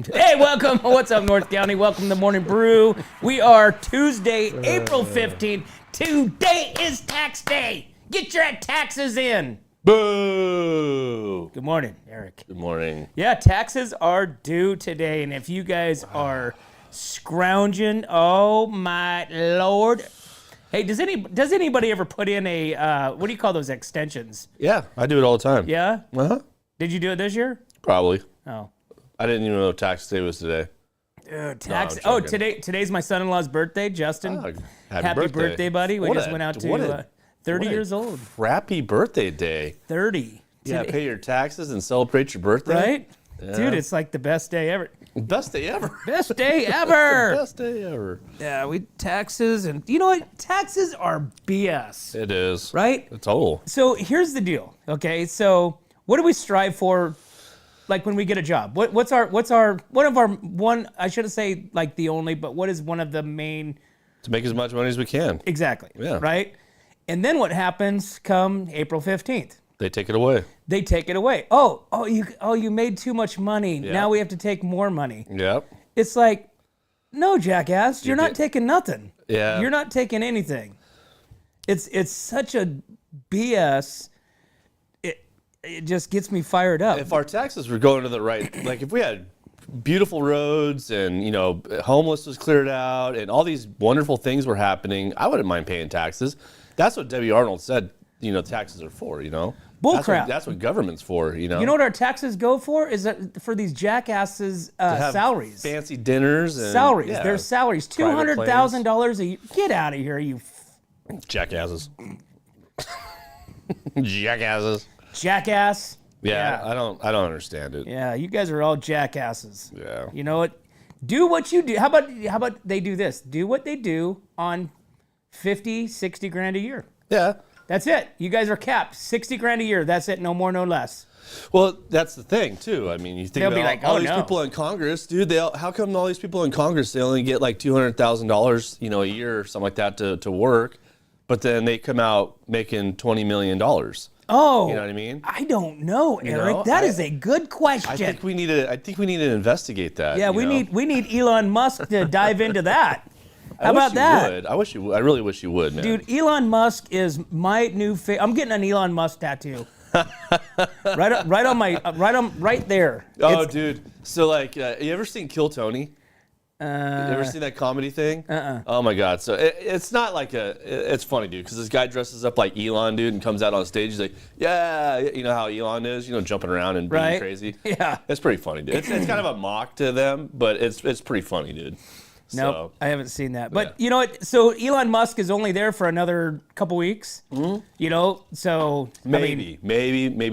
welcome. What's up, North County? Welcome to Morning Brew. We are Tuesday, April 15th. Today is tax day. Get your taxes in. Boo! Good morning, Eric. Good morning. Yeah, taxes are due today, and if you guys are scrounging, oh my Lord. Hey, does anybody ever put in a, what do you call those extensions? Yeah, I do it all the time. Yeah? Uh-huh. Did you do it this year? Probably. Oh. I didn't even know tax day was today. Dude, today's my son-in-law's birthday, Justin. Oh, happy birthday, buddy. We just went out to 30 years old. Crappy birthday day. 30. Yeah, pay your taxes and celebrate your birthday. Right? Yeah. Dude, it's like the best day ever. Best day ever. Best day ever. Best day ever. Yeah, taxes, and you know what? Taxes are BS. It is. Right? It's total. So here's the deal, okay? So what do we strive for, like when we get a job? What's our I shouldn't say like the only, but what is one of the main? To make as much money as we can. Exactly. Yeah. Right? And then what happens come April 15th? They take it away. They take it away. You made too much money. Yeah. Now we have to take more money. Yep. It's like, no, jackass, you're not taking nothing. Yeah. You're not taking anything. It's such a BS. It just gets me fired up. If our taxes were going to the right, like if we had beautiful roads and, homeless was cleared out and all these wonderful things were happening, I wouldn't mind paying taxes. That's what Debbie Arnold said, taxes are for, Bullcrap. That's what government's for, You know what our taxes go for? Is that for these jackasses' salaries. Fancy dinners. And, salaries. Yeah, their salaries. $200,000 a year. Get out of here, you jackasses. Jackasses. Jackass. Yeah, I don't understand it. Yeah, you guys are all jackasses. Yeah. You know what? Do what you do. How about they do this? Do what they do on 50, 60 grand a year. Yeah. That's it. You guys are capped. 60 grand a year. That's it. No more, no less. Well, that's the thing, too. I mean, you think They'll be about like, all oh, these no. people in Congress, dude, how come all these people in Congress, they only get like $200,000, a year or something like that to work, but then they come out making $20 million? Oh. You know what I mean? I don't know, Eric. That is a good question. I think we need to investigate that. Yeah, we need Elon Musk to dive into that. How about that? I really wish you would, man. Dude, Elon Musk is my new favorite. I'm getting an Elon Musk tattoo. right there. Oh, dude. So like, you ever seen Kill Tony? You ever seen that comedy thing? Oh my God. So it's not like it's funny, dude, because this guy dresses up like Elon, dude, and comes out on stage. He's like, yeah, you know how Elon is, jumping around and being crazy. Yeah. It's pretty funny, dude. It's kind of a mock to them, but it's pretty funny, dude. No, So, I haven't seen that. But you know what? So Elon Musk is only there for another couple weeks. Mm-hmm. So maybe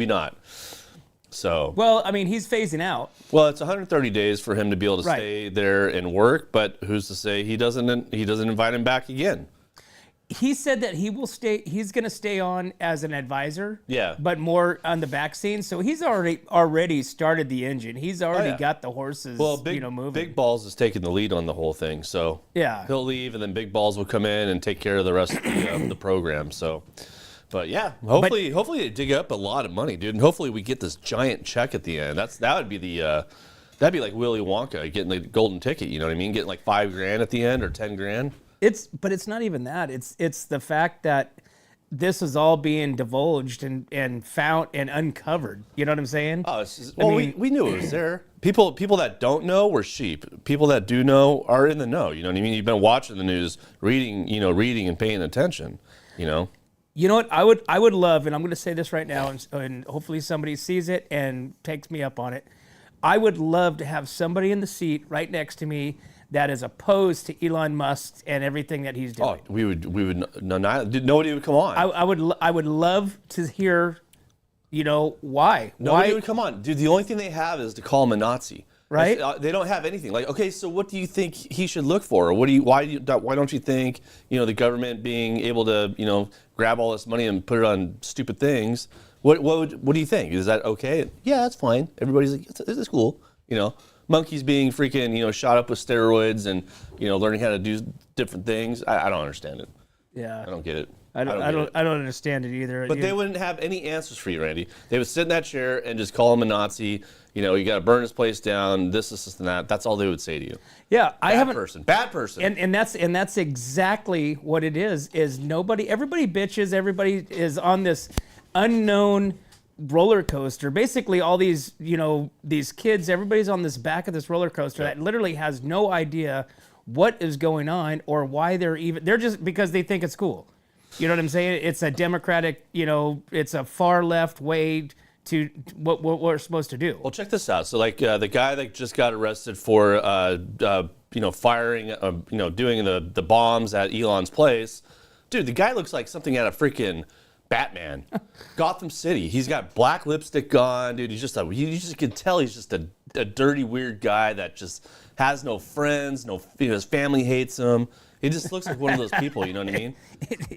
not. So well, I mean, he's phasing out. Well, it's 130 days for him to be able to stay there and work, but who's to say he doesn't invite him back again? He said that he will stay. He's going to stay on as an advisor. Yeah. But more on the back scene. So he's already started the engine. He's already got the horses. Moving. Big Balls is taking the lead on the whole thing. So yeah, he'll leave, and then Big Balls will come in and take care of the rest of the program. So, but yeah, hopefully they dig up a lot of money, dude, and hopefully we get this giant check at the end. That'd be like Willy Wonka getting the golden ticket. You know what I mean? Getting like $5,000 at the end or $10,000. But it's not even that. It's the fact that this is all being divulged and found and uncovered. You know what I'm saying? Oh, we knew it was there. People that don't know were sheep. People that do know are in the know. You know what I mean? You've been watching the news, reading and paying attention. You know what? I would love, and I'm going to say this right now, and hopefully somebody sees it and takes me up on it. I would love to have somebody in the seat right next to me that is opposed to Elon Musk and everything that he's doing. Oh, we would nobody would come on. I would love to hear, why. Nobody would come on, dude. The only thing they have is to call him a Nazi. Right? They don't have anything. Like, okay, so what do you think he should look for? Or why don't you think, the government being able to, grab all this money and put it on stupid things? What do you think? Is that okay? Yeah, that's fine. Everybody's like, this is cool. Monkeys being freaking, shot up with steroids and, learning how to do different things. I don't understand it. Yeah. I don't get it. I don't understand it either. But they wouldn't have any answers for you, Randy. They would sit in that chair and just call him a Nazi. You know, you got to burn his place down. This, and that. That's all they would say to you. Yeah, Bad person. And that's exactly what it is. Is everybody bitches. Everybody is on this unknown roller coaster. Basically, all these these kids. Everybody's on this back of this roller coaster that literally has no idea what is going on or why they're just because they think it's cool. You know what I'm saying? It's a democratic, it's a far left way to what we're supposed to do. Well, check this out. So, like the guy that just got arrested for, firing, doing the bombs at Elon's place, dude. The guy looks like something out of freaking Batman, Gotham City. He's got black lipstick on, dude. You just can tell he's just a dirty, weird guy that just has no friends. His family hates him. He just looks like one of those people, you know what I mean?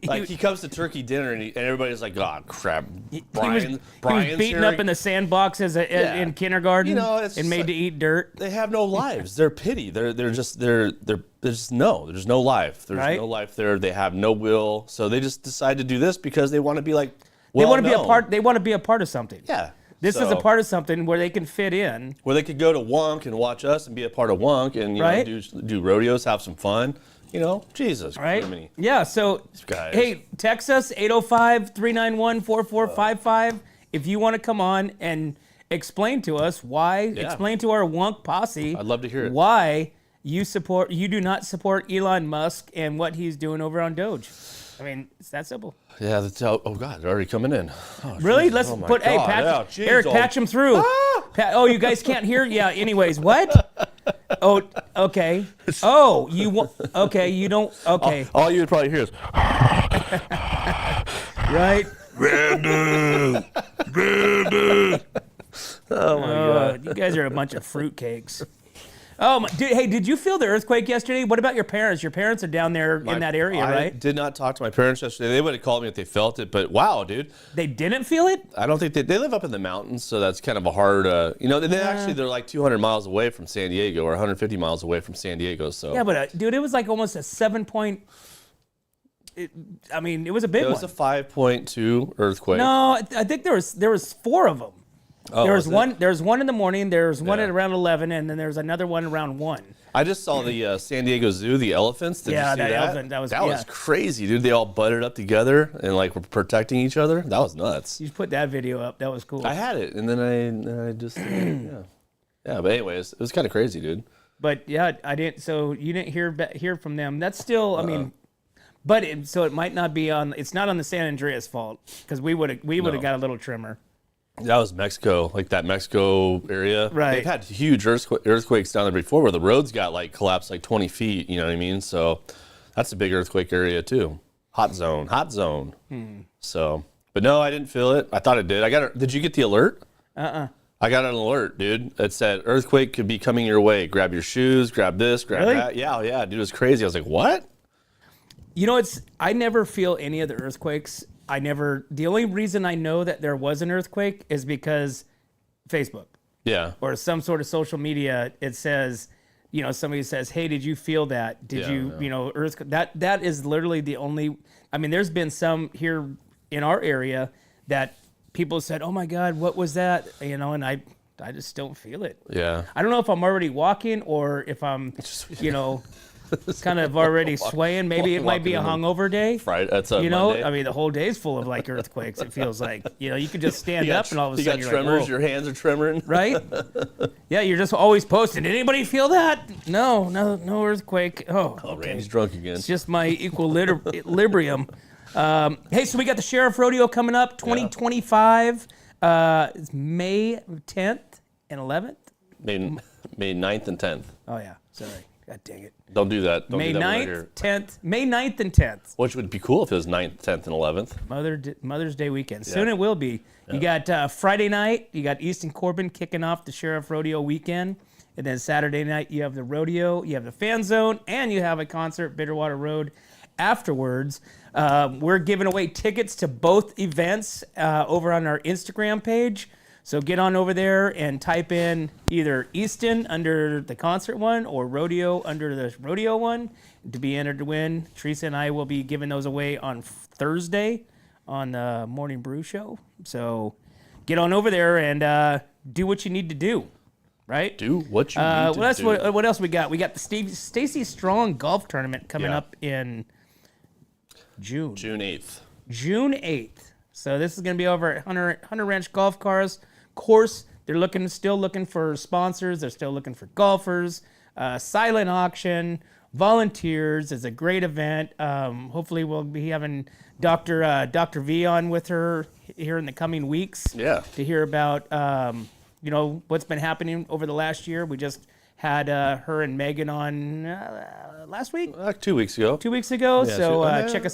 Like he comes to turkey dinner and everybody's like, "Oh crap, Brian's he was beaten up in the sandbox in kindergarten, and made to eat dirt." They have no lives. They're pity. There's just no life. There's no life there. They have no will. So they just decide to do this because they want to be like, they want to be a part. They want to be a part of something. Yeah. This is a part of something where they can fit in. Where they could go to Wonk and watch us and be a part of Wonk and do rodeos, have some fun. Jesus. Right? Criminy. Yeah, so, hey, text us, 805-391-4455, if you want to come on and explain to us explain to our Wonk posse. I'd love to hear it. Why you do not support Elon Musk and what he's doing over on Doge. I mean, it's that simple. Yeah, oh God, they're already coming in. Oh, really? Let's put, Eric, patch him through. You guys can't hear? Yeah, anyways, what? Oh, okay. Oh, you don't, okay. All you would probably hear is, right? Brandon. Oh my God. You guys are a bunch of fruitcakes. Oh, did you feel the earthquake yesterday? What about your parents? Your parents are down there in that area, right? I did not talk to my parents yesterday. They would have called me if they felt it, but wow, dude. They didn't feel it? I don't think they live up in the mountains, so that's kind of a hard, they're like 200 miles away from San Diego or 150 miles away from San Diego, so. Yeah, but dude, it was like almost a 7 point, it was a big one. It was a 5.2 earthquake. No, I think there was 4 of them. Oh, there was one in the morning, there was one at around 11, and then there was another one around 1. I just saw the San Diego Zoo, the elephants. Did you see that? Elephant, that was crazy, dude. They all butted up together and like were protecting each other. That was nuts. You put that video up. That was cool. I had it, and then I just yeah. But anyways, it was kind of crazy, dude. But yeah, I didn't. So you didn't hear from them. That's still, so it might not be on. It's not on the San Andreas fault because we would have got a little trimmer. That was Mexico, like that Mexico area. Right. They've had huge earthquakes down there before where the roads got like collapsed like 20 feet, you know what I mean? So that's a big earthquake area too. Hot zone. So, but no, I didn't feel it. I thought it did. Did you get the alert? I got an alert, dude. It said earthquake could be coming your way. Grab your shoes, grab this, grab that. Yeah, dude, it was crazy. I was like, what? I never feel any of the earthquakes. The only reason I know that there was an earthquake is because Facebook. Yeah. Or some sort of social media, it says, somebody says, hey, did you feel that? Did you, earthquake? That is literally the only, there's been some here in our area that people said, oh my God, what was that? And I just don't feel it. Yeah. I don't know if I'm already walking or if I'm, kind of already swaying. Maybe it might be a hungover day. Friday, that's a Monday. The whole day's full of like earthquakes. It feels like you could just stand up and all of a sudden you got tremors. Like, your hands are tremoring. Right? Yeah, you're just always posting. Did anybody feel that? No earthquake. Oh, okay. Randy's drunk again. It's just my equilibrium. Hey, so we got the Sheriff Rodeo coming up, 2025. It's May 10th and 11th. May 9th and 10th. Oh yeah, sorry. God dang it. Don't do that. May 9th, 10th. May 9th and 10th. Which would be cool if it was 9th, 10th, and 11th. Mother's Day weekend. Soon it will be. Yeah. You got Friday night, you got Easton Corbin kicking off the Sheriff Rodeo weekend. And then Saturday night, you have the rodeo, you have the fan zone, and you have a concert, Bitterwater Road, afterwards. We're giving away tickets to both events over on our Instagram page. So get on over there and type in either Easton under the concert one or Rodeo under the rodeo one to be entered to win. Teresa and I will be giving those away on Thursday on the Morning Brew Show. So get on over there and do what you need to do, right? Do what you need to do. What else we got? We got the Stacy Strong Golf Tournament coming up in June. June 8th. June 8th. So this is going to be over at Hunter Ranch Golf Course. They're still looking for sponsors. They're still looking for golfers. Silent auction, volunteers. It's a great event. Hopefully we'll be having Dr. V on with her here in the coming weeks. Yeah. To hear about what's been happening over the last year. We just had her and Megan on last week. 2 weeks ago. 2 weeks ago. Yeah, so check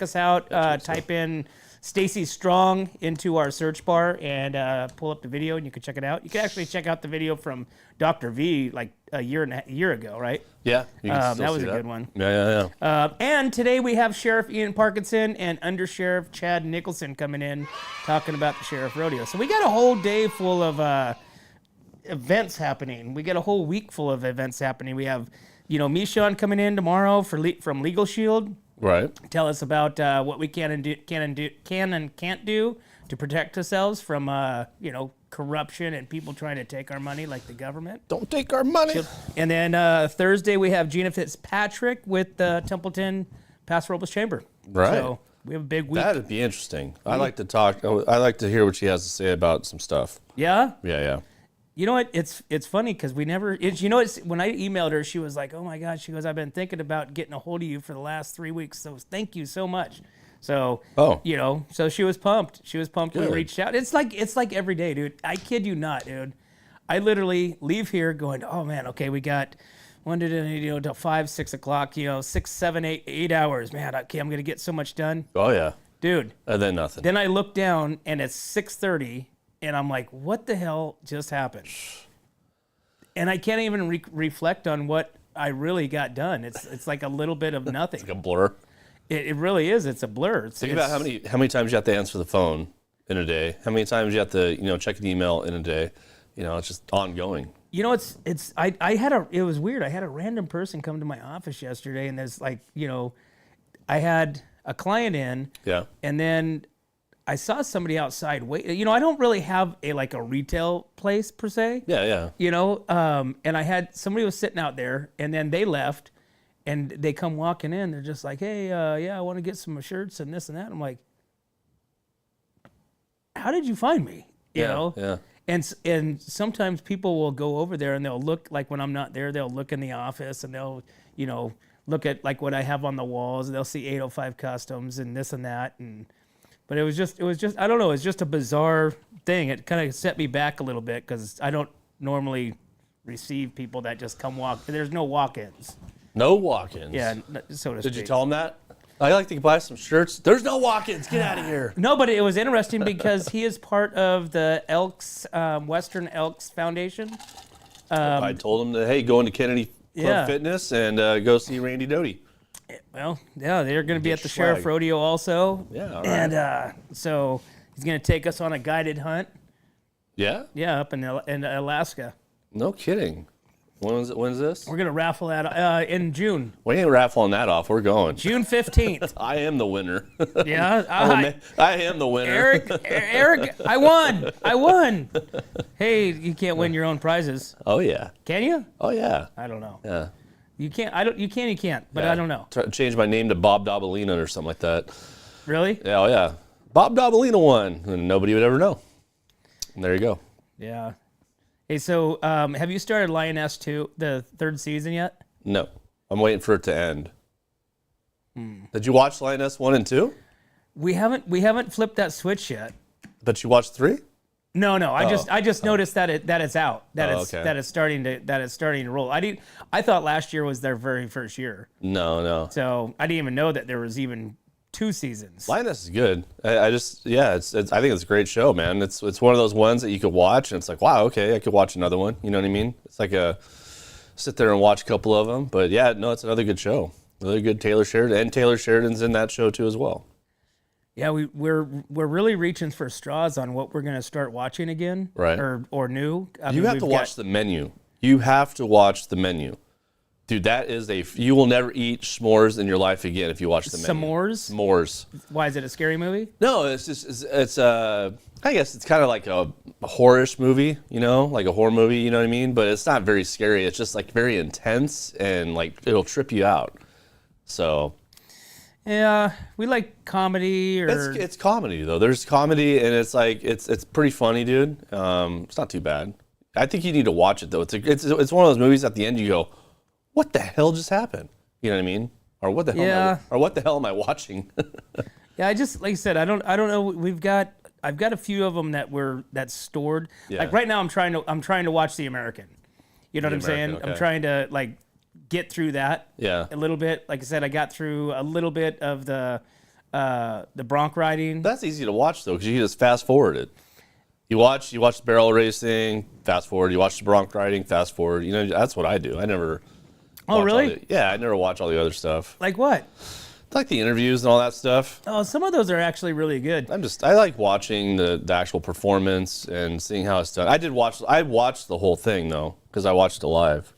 us out. Type in Stacy Strong into our search bar and pull up the video, and you can check it out. You can actually check out the video from Dr. V like a year ago, right? Yeah, you can still that was see a good one. Yeah. And today we have Sheriff Ian Parkinson and Under Sheriff Chad Nicholson coming in talking about the Sheriff Rodeo. So we got a whole day full of events happening. We got a whole week full of events happening. We have, Michon coming in tomorrow from Legal Shield. Right. Tell us about what we can and can't do to protect ourselves from corruption and people trying to take our money like the government. Don't take our money. And then Thursday we have Gina Fitzpatrick with the Templeton Paso Robles Chamber. Right. So we have a big week. That'd be interesting. I like to talk. I like to hear what she has to say about some stuff. Yeah. Yeah. You know what? It's funny because we never. When I emailed her, she was like, "Oh my God!" She goes, "I've been thinking about getting a hold of you for the last 3 weeks. So thank you so much." So so she was pumped. She was pumped when we reached out. It's like every day, dude. I kid you not, dude. I literally leave here going, "Oh man, okay, we got 1 to 5, 6 o'clock. 6, 7, 8 hours. Man, okay, I'm gonna get so much done." Oh yeah, dude. And then nothing. Then I look down and it's 6:30. And I'm like, what the hell just happened? And I can't even reflect on what I really got done. It's like a little bit of nothing. It's like a blur. It really is. It's a blur. Think about how many times you have to answer the phone in a day. How many times you have to check an email in a day. It's just ongoing. It was weird. I had a random person come to my office yesterday, and there's I had a client in. Yeah. And then I saw somebody outside wait. I don't really have a retail place per se. Yeah. And I had somebody was sitting out there, and then they left, and they come walking in. They're just like, "Hey, I want to get some shirts and this and that." I'm like, "How did you find me?" You know? Yeah. And sometimes people will go over there and they'll look like when I'm not there. They'll look in the office and they'll look at like what I have on the walls. And they'll see 805 Customs and this and that But it was just I don't know, it's just a bizarre thing. It kind of set me back a little bit because I don't normally receive people that just come walk. There's no walk-ins. No walk-ins. Yeah, so to speak. Did you tell them that? I like to buy some shirts. There's no walk-ins. Get out of here. No, but it was interesting because he is part of the Elks, Western Elks Foundation. I told him to, go into Kennedy Club Fitness and go see Randy Doty. Well, yeah, they're going to be at the Sheriff Rodeo also. Yeah, all right. And so he's going to take us on a guided hunt. Yeah? Yeah, up in Alaska. No kidding. When's this? We're going to raffle that in June. We ain't raffling that off. We're going. June 15th. I am the winner. Yeah? I am the winner. Eric, I won. Hey, you can't win your own prizes. Oh, yeah. Can you? Oh, yeah. I don't know. Yeah. You can't. You can't. But I don't know. Change my name to Bob Dobalina or something like that. Really? Yeah, oh yeah. Bob Dobalina won, and nobody would ever know. And there you go. Yeah. Hey, so have you started Lioness 2, the 3rd season yet? No, I'm waiting for it to end. Did you watch Lioness 1 and 2? We haven't flipped that switch yet. But you watched 3? No. I just noticed that it's out. Okay. That it's starting to roll. I thought last year was their very first year. No. So I didn't even know that there was even 2 seasons. Lioness is good. I think it's a great show, man. It's one of those ones that you could watch and it's like, wow, okay, I could watch another one. You know what I mean? It's like sit there and watch a couple of them. But yeah, no, it's another good show. Another good Taylor Sheridan, and Taylor Sheridan's in that show too as well. Yeah, we're really reaching for straws on what we're gonna start watching again, Right. Or new. I You mean, have to we've watch the menu. You have to watch the menu. Dude, that is you will never eat s'mores in your life again if you watch the menu. S'mores? S'mores. Why is it a scary movie? No, it's just, I guess it's kind of like a horror-ish movie, like a horror movie, you know what I mean? But it's not very scary. It's just like very intense and like it'll trip you out. So. Yeah, we like comedy or It's comedy though. There's comedy and it's like, it's pretty funny, dude. It's not too bad. I think you need to watch it though. It's one of those movies at the end you go, what the hell just happened? You know what I mean? Or what the hell am I watching? Yeah, I just like I said, I don't know. I've got a few of them that's stored. Yeah. Like right now, I'm trying to watch The American. You know what I'm saying? Okay. I'm trying to like get through that. Yeah. A little bit. Like I said, I got through a little bit of the bronc riding. That's easy to watch though, because you can just fast forward it. You watch the barrel racing, fast forward. You watch the bronc riding, fast forward. That's what I do. I never. Oh, really? I never watch all the other stuff. Like what? Like the interviews and all that stuff. Oh, some of those are actually really good. I like watching the actual performance and seeing how it's done. I watched the whole thing though, because I watched it live.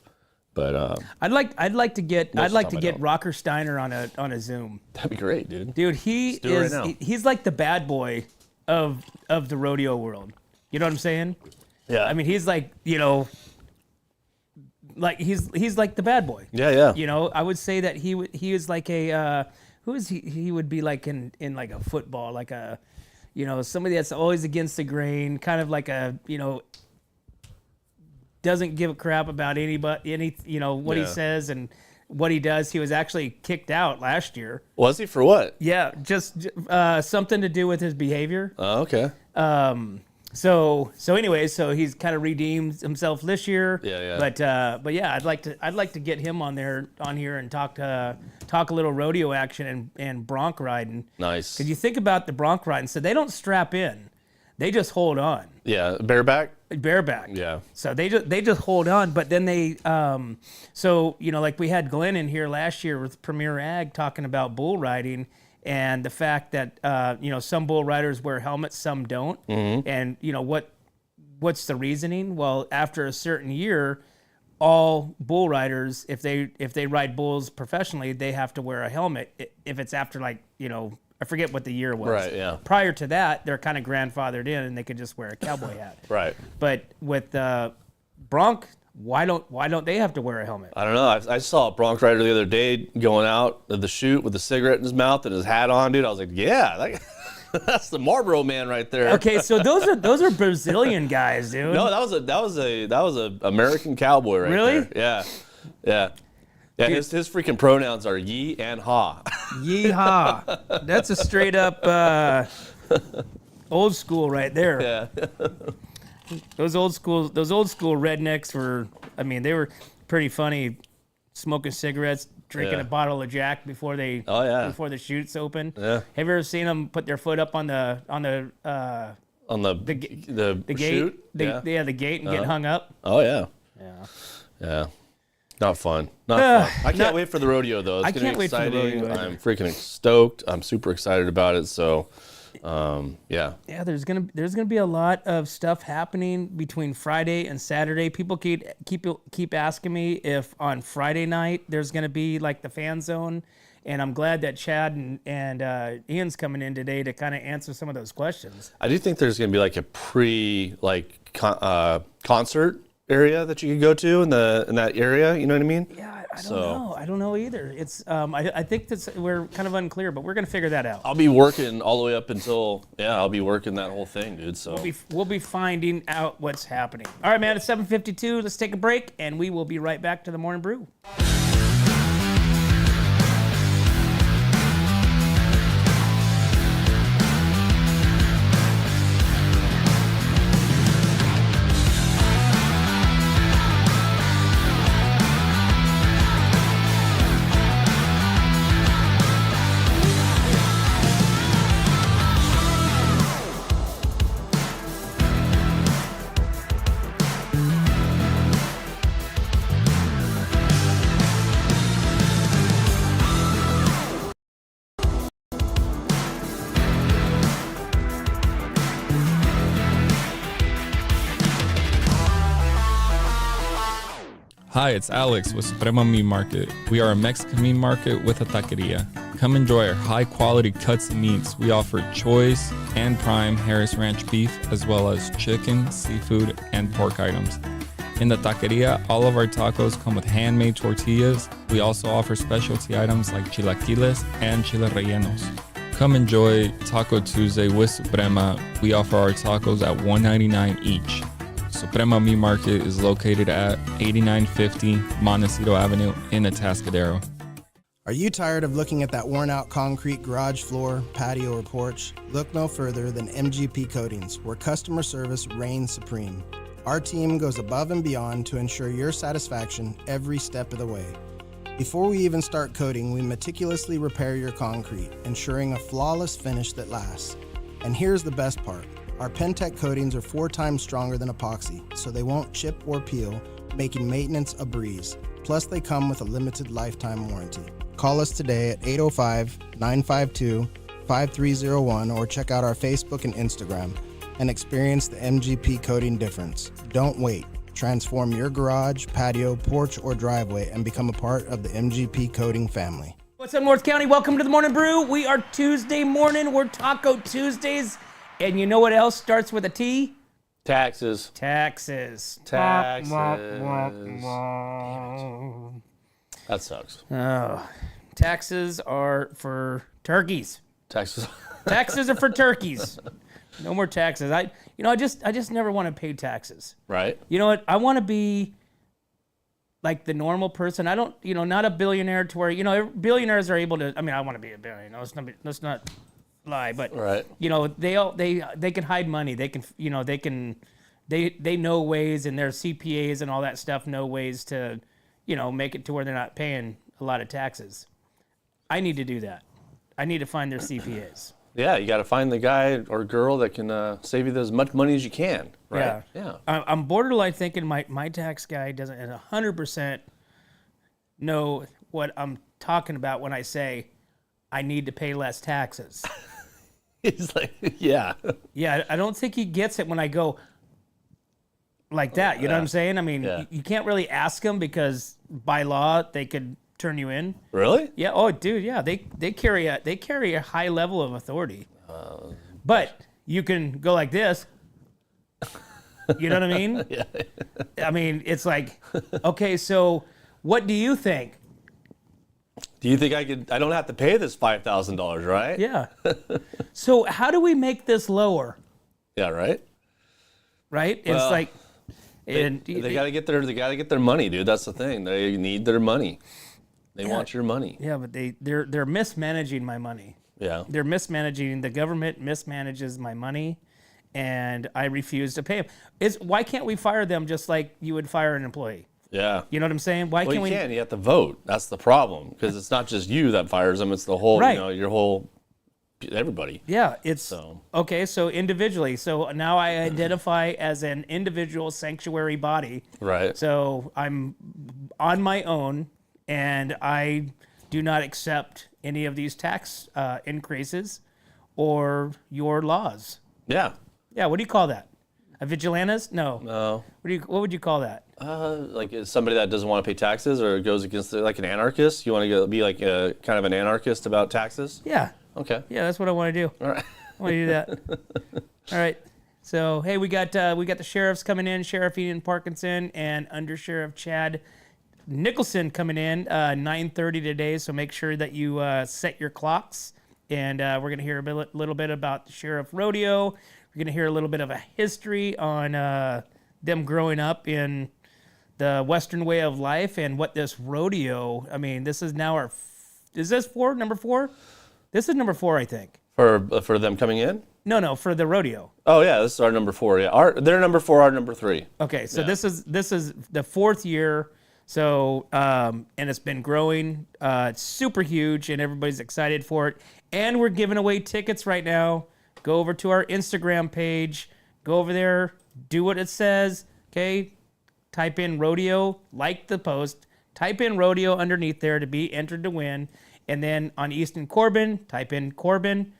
But I'd like to get don't. Rocker Steiner on a Zoom. That'd be great, dude. Dude, Let's do it right now. he's like the bad boy of the rodeo world. You know what I'm saying? Yeah. I mean, he's like, like he's like the bad boy. Yeah. I would say that he is like a who is he? He would be like in like a football, like a somebody that's always against the grain, kind of like a doesn't give a crap about what he says and what he does. He was actually kicked out last year. Was he for what? Yeah, just something to do with his behavior. Oh, okay. So he's kind of redeemed himself this year. Yeah. But yeah, I'd like to get him on here and talk a little rodeo action and bronc riding. Nice. Because you think about the bronc riding, so they don't strap in, they just hold on. Yeah, bareback. Yeah. So they just hold on, but then they like we had Glenn in here last year with Premier Ag talking about bull riding. And the fact that some bull riders wear helmets, some don't, and what's the reasoning? Well, after a certain year, all bull riders, if they ride bulls professionally, they have to wear a helmet. If it's after I forget what the year was. Right. Yeah. Prior to that, they're kind of grandfathered in, and they could just wear a cowboy hat. Right. But with bronc, why don't they have to wear a helmet? I don't know. I saw a bronc rider the other day going out of the chute with a cigarette in his mouth and his hat on, dude. I was like, yeah, that's the Marlboro man right there. Okay, so those are Brazilian guys, dude. No, that was a American cowboy right really? there. Yeah. Yeah, his freaking pronouns are ye and ha. Yeehaw. That's a straight up old school right there. Yeah. Those old school rednecks they were pretty funny, smoking cigarettes, drinking a bottle of Jack before the chutes open. Yeah. Have you ever seen them put their foot up on the gate? Chute? The gate and get hung up? Oh yeah. Yeah. Yeah. Not fun. I can't wait for the rodeo though. It's gonna be exciting. Wait for the rodeo. I'm freaking stoked. I'm super excited about it. So yeah. Yeah, there's gonna be a lot of stuff happening between Friday and Saturday. People keep asking me if on Friday night there's gonna be like the fan zone, and I'm glad that Chad and Ian's coming in today to kind of answer some of those questions. I do think there's gonna be like a concert area that you could go to in that area. You know what I mean? Yeah, I don't know. I don't know either. It's I think we're kind of unclear, but we're gonna figure that out. I'll be working all the way up until I'll be working that whole thing, dude. So we'll be finding out what's happening. All right, man. It's 7:52. Let's take a break, and we will be right back to the Morning Brew. Hi, it's Alex with Suprema Meat Market. We are a Mexican meat market with a taqueria. Come enjoy our high-quality cuts and meats. We offer choice and prime Harris Ranch beef, as well as chicken, seafood, and pork items. In the taqueria, all of our tacos come with handmade tortillas. We also offer specialty items like chilaquiles and chile rellenos. Come enjoy Taco Tuesday with Suprema. We offer our tacos at $1.99 each. Suprema Meat Market is located at 8950 Montecito Avenue in Atascadero. Are you tired of looking at that worn-out concrete garage floor, patio, or porch? Look no further than MGP Coatings, where customer service reigns supreme. Our team goes above and beyond to ensure your satisfaction every step of the way. Before we even start coating, we meticulously repair your concrete, ensuring a flawless finish that lasts. And here's the best part. Our Pentec coatings are 4 times stronger than epoxy, so they won't chip or peel, making maintenance a breeze. Plus, they come with a limited lifetime warranty. Call us today at 805-952-5301 or check out our Facebook and Instagram and experience the MGP coating difference. Don't wait. Transform your garage, patio, porch, or driveway and become a part of the MGP coating family. What's up, North County? Welcome to the Morning Brew. We are Tuesday morning. We're Taco Tuesdays. And you know what else starts with a T? Taxes. Taxes. Taxes. That sucks. Oh, taxes are for turkeys. Taxes. Taxes are for turkeys. No more taxes. I just never want to pay taxes. Right. You know what? I want to be like the normal person. I don't, not a billionaire to where, billionaires are able to, I want to be a billionaire. Let's not lie, but right. They can hide money. They can, they know ways, and their CPAs and all that stuff know ways to, make it to where they're not paying a lot of taxes. I need to do that. I need to find their CPAs. Yeah, you got to find the guy or girl that can save you as much money as you can, right? Yeah. I'm borderline thinking my tax guy doesn't 100% know what I'm talking about when I say I need to pay less taxes. He's like, yeah. Yeah, I don't think he gets it when I go like that. You know what I'm saying? You can't really ask him because by law they could turn you in. Really? Yeah. Oh, dude. Yeah. They carry a high level of authority. But you can go like this. You know what I mean? Yeah. It's like, okay, so what do you think? Do you think I don't have to pay this $5,000, right? Yeah. So how do we make this lower? Yeah. Right. Right. It's Well, like, they got to get their money, dude. That's the thing. They need their money. They want your money. Yeah, but they're mismanaging my money. Yeah. They're mismanaging. The government mismanages my money, and I refuse to pay them. Why can't we fire them just like you would fire an employee? Yeah. You know what I'm saying? Why can't we? You can. You have to vote. That's the problem, because it's not just you that fires them. It's the whole, Right. your whole, everybody. Yeah, it's So. Okay. So individually, so now I identify as an individual sanctuary body. Right. So I'm on my own, and I do not accept any of these tax increases or your laws. Yeah. Yeah. What do you call that? A vigilantes? No. No. What would you call that? Like somebody that doesn't want to pay taxes or goes against like an anarchist. You want to be like a kind of an anarchist about taxes? Yeah. Okay. Yeah, that's what I want to do. All right. I want to do that. All right. So hey, we got the sheriffs coming in, Sheriff Ian Parkinson and Under Sheriff Chad Nicholson coming in 9:30 today. So make sure that you set your clocks, and we're gonna hear a little bit about the Sheriff Rodeo. We're gonna hear a little bit of a history on them growing up in the Western way of life and what this rodeo. This is now is this number 4? This is number 4, I think. For them coming in? No, for the rodeo. Oh yeah, this is our number 4. Yeah, they're number 4, our number 3. Okay, so Yeah. this is the 4th year. So and it's been growing. It's super huge, and everybody's excited for it. And we're giving away tickets right now. Go over to our Instagram page. Go over there. Do what it says. Okay. Type in rodeo. Like the post. Type in rodeo underneath there to be entered to win. And then on Easton Corbin, type in Corbin.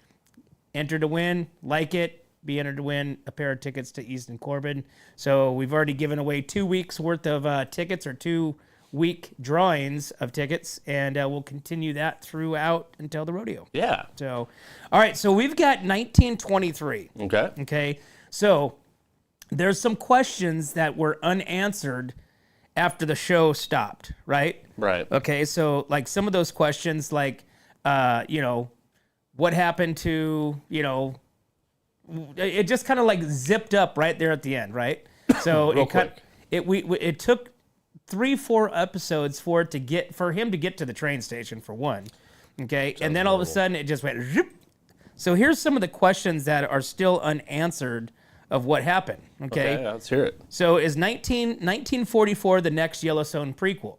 Enter to win. Like it. be entered to win a pair of tickets to Easton Corbin. So we've already given away 2 weeks worth of tickets, or 2-week drawings of tickets, and we'll continue that throughout until the rodeo. Yeah. So, all right, so we've got 1923. Okay. Okay, so there's some questions that were unanswered after the show stopped, right? Right. Okay, so like some of those questions, like, what happened to, it just kind of like zipped up right there at the end, right? So it took 3-4 episodes for him to get to the train station, for one. Okay, and then all of a sudden it just went zip. So here's some of the questions that are still unanswered of what happened. Okay, Okay, let's hear it. so is 1944 the next Yellowstone prequel?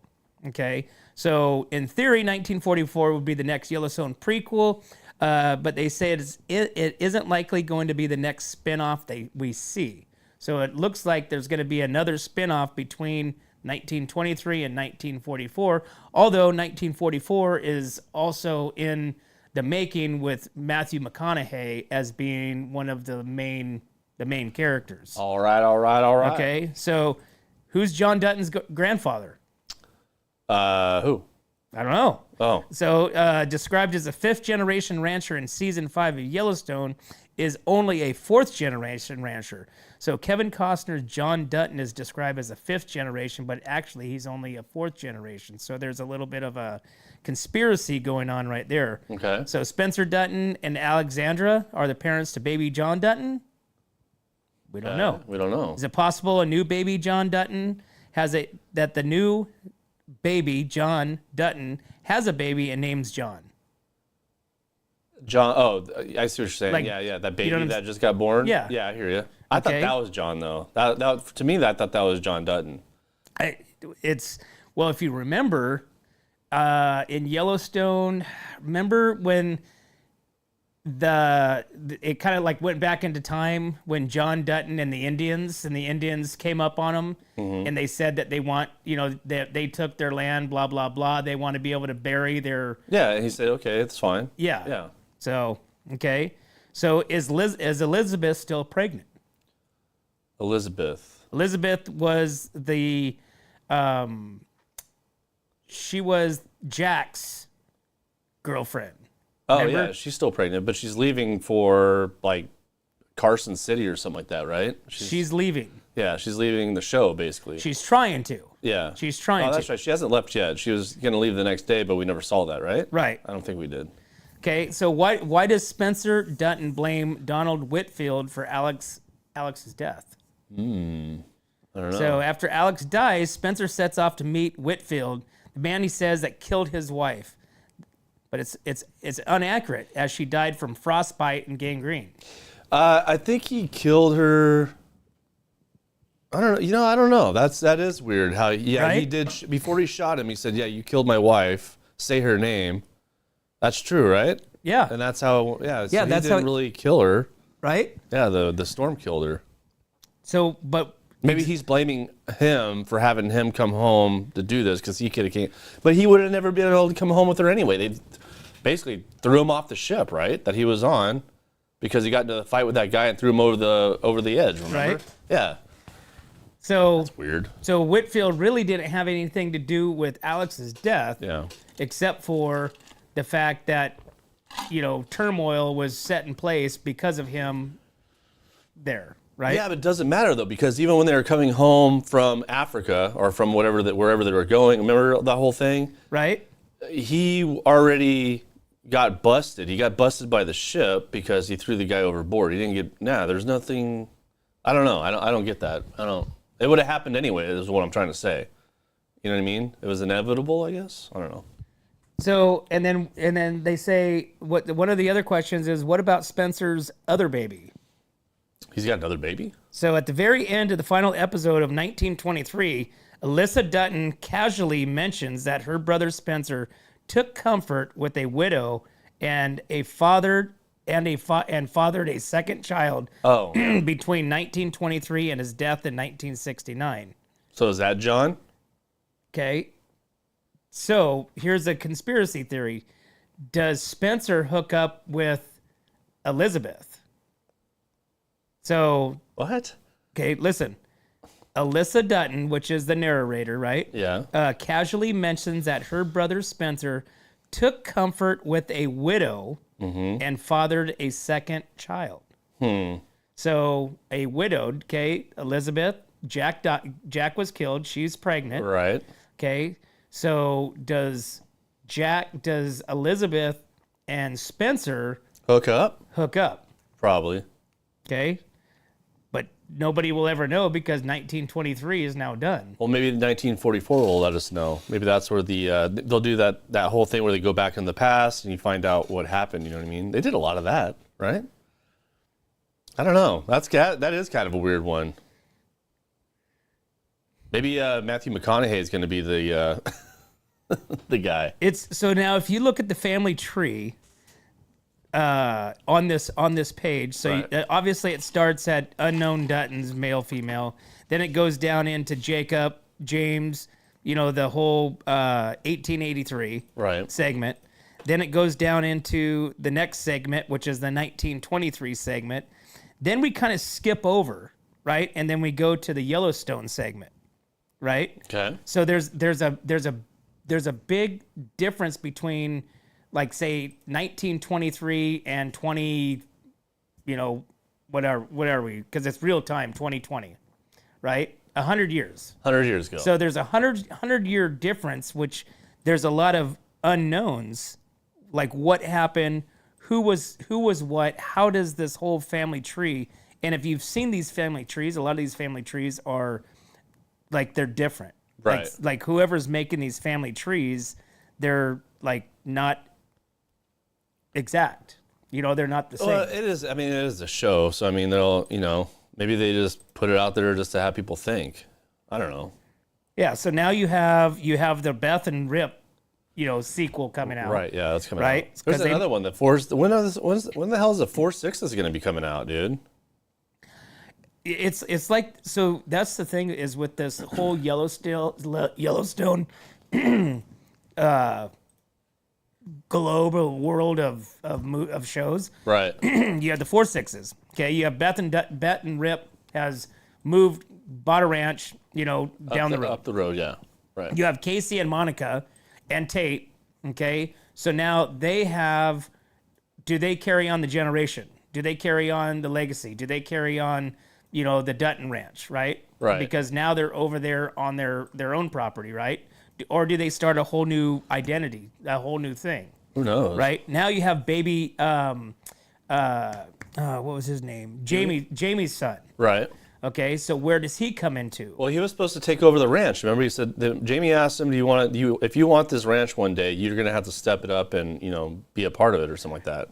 Okay, so in theory, 1944 would be the next Yellowstone prequel, but they say it isn't likely going to be the next spin-off we see. So it looks like there's going to be another spin-off between 1923 and 1944, although 1944 is also in the making with Matthew McConaughey as being one of the main characters. All right. Okay, so who's John Dutton's grandfather? Who? I don't know. Oh. So, described as a 5th-generation rancher in season 5 of Yellowstone, is only a 4th-generation rancher. So Kevin Costner's John Dutton is described as a 5th generation, but actually he's only a 4th generation. So there's a little bit of a conspiracy going on right there. Okay. So Spencer Dutton and Alexandra are the parents to baby John Dutton? We don't know. We don't know. Is it possible a new baby John Dutton that the new baby John Dutton has a baby and names John? John. Oh, I see what you're saying. Like, yeah. That baby you know what I'm that just got born. Yeah. Yeah, I hear you. I thought Okay. that was John though. That to me, I thought that was John Dutton. Well, if you remember, in Yellowstone, remember when it kind of like went back into time when John Dutton and the Indians came up on him, and they said that they want, that they took their land, blah blah blah. They want to be able to bury their. Yeah, and he said, okay, it's fine. Yeah. Yeah. So okay, so is Elizabeth still pregnant? Elizabeth was she was Jack's girlfriend. Oh Remember? yeah, she's still pregnant, but she's leaving for like Carson City or something like that, right? She's leaving. Yeah, she's leaving the show basically. She's trying to. Yeah. She's trying Oh, that's to. right. She hasn't left yet. She was going to leave the next day, but we never saw that, right? Right. I don't think we did. Okay, so why does Spencer Dutton blame Donald Whitfield for Alex's death? I don't know. So after Alex dies, Spencer sets off to meet Whitfield, the man he says that killed his wife. But it's inaccurate, as she died from frostbite and gangrene. I think he killed her. I don't know. I don't know. That is weird. How? Yeah, Right? he did before he shot him. He said, "Yeah, you killed my wife. Say her name." That's true, right? Yeah. And that's how. Yeah. So Yeah, he that's didn't how- really kill her. Right? Yeah. The storm killed her. So, but Maybe he's blaming him for having him come home to do this because he could have came, but he would have never been able to come home with her anyway. They basically threw him off the ship, right? That he was on, because he got into a fight with that guy and threw him over the edge. Remember? Right. Yeah. so Weird. so Whitfield really didn't have anything to do with Alex's death, Yeah. except for the fact that turmoil was set in place because of him there, right? Yeah, but it doesn't matter though, because even when they were coming home from Africa or from wherever they were going, remember that whole thing? Right? He already got busted. He got busted by the ship because he threw the guy overboard. He didn't get. There's nothing. I don't know. I don't get that. It would have happened anyway. Is what I'm trying to say. You know what I mean? It was inevitable, I guess. I don't know. So and then they say one of the other questions is, what about Spencer's other baby? He's got another baby? So at the very end of the final episode of 1923, Alyssa Dutton casually mentions that her brother Spencer took comfort with a widow and fathered a second child Oh. between 1923 and his death in 1969. So is that John? Okay. So here's a conspiracy theory. Does Spencer hook up with Elizabeth? So, What? okay, listen. Alyssa Dutton, which is the narrator, right? Yeah. Casually mentions that her brother Spencer took comfort with a widow and fathered a second child. So a widowed, okay, Elizabeth, Jack was killed. She's pregnant. Right. Okay. So does Elizabeth and Spencer Hook up? hook up? Probably. Okay. But nobody will ever know because 1923 is now done. Well, maybe 1944 will let us know. Maybe that's where they'll do that whole thing where they go back in the past and you find out what happened. You know what I mean? They did a lot of that, right? I don't know. That is kind of a weird one. Maybe Matthew McConaughey is going to be the the guy. So now if you look at the family tree on this page, so Right. obviously it starts at unknown Duttons, male, female. Then it goes down into Jacob, James, the whole 1883 Right. segment. Then it goes down into the next segment, which is the 1923 segment. Then we kind of skip over, right? And then we go to the Yellowstone segment, right? Okay. So there's a big difference between, like, say 1923 and 20, what are we? Because it's real time, 2020, right? 100 years. 100 years ago. So there's a 100-year difference, which there's a lot of unknowns, like what happened, who was what, how does this whole family tree, and if you've seen these family trees, a lot of these family trees are, like, they're different. Right. Like whoever's making these family trees, they're, like, not exact. They're not the same. Well, it is. I mean, it is a show, so I mean, they'll, maybe they just put it out there just to have people think. I don't know. Yeah. So now you have the Beth and Rip, sequel coming out. Right? Yeah, that's coming Right? out. There's 'Cause another one. When the hell is the 4/6 is going to be coming out, dude? It's like, so that's the thing is with this whole Yellowstone global world of shows. Right. You have the 4/6s. Okay, you have Beth and Rip has bought a ranch, down the road. Up the road, yeah. Right. You have Casey and Monica and Tate. Okay, so now do they carry on the generation? Do they carry on the legacy? Do they carry on, the Dutton Ranch, right? Right. Because now they're over there on their own property, right? Or do they start a whole new identity, a whole new thing? Who knows? Right? Now you have baby, what was his name? Jamie's son. Right. Okay, so where does he come into? Well, he was supposed to take over the ranch. Remember, he said Jamie asked him, if you want this ranch one day, you're going to have to step it up and be a part of it or something like that."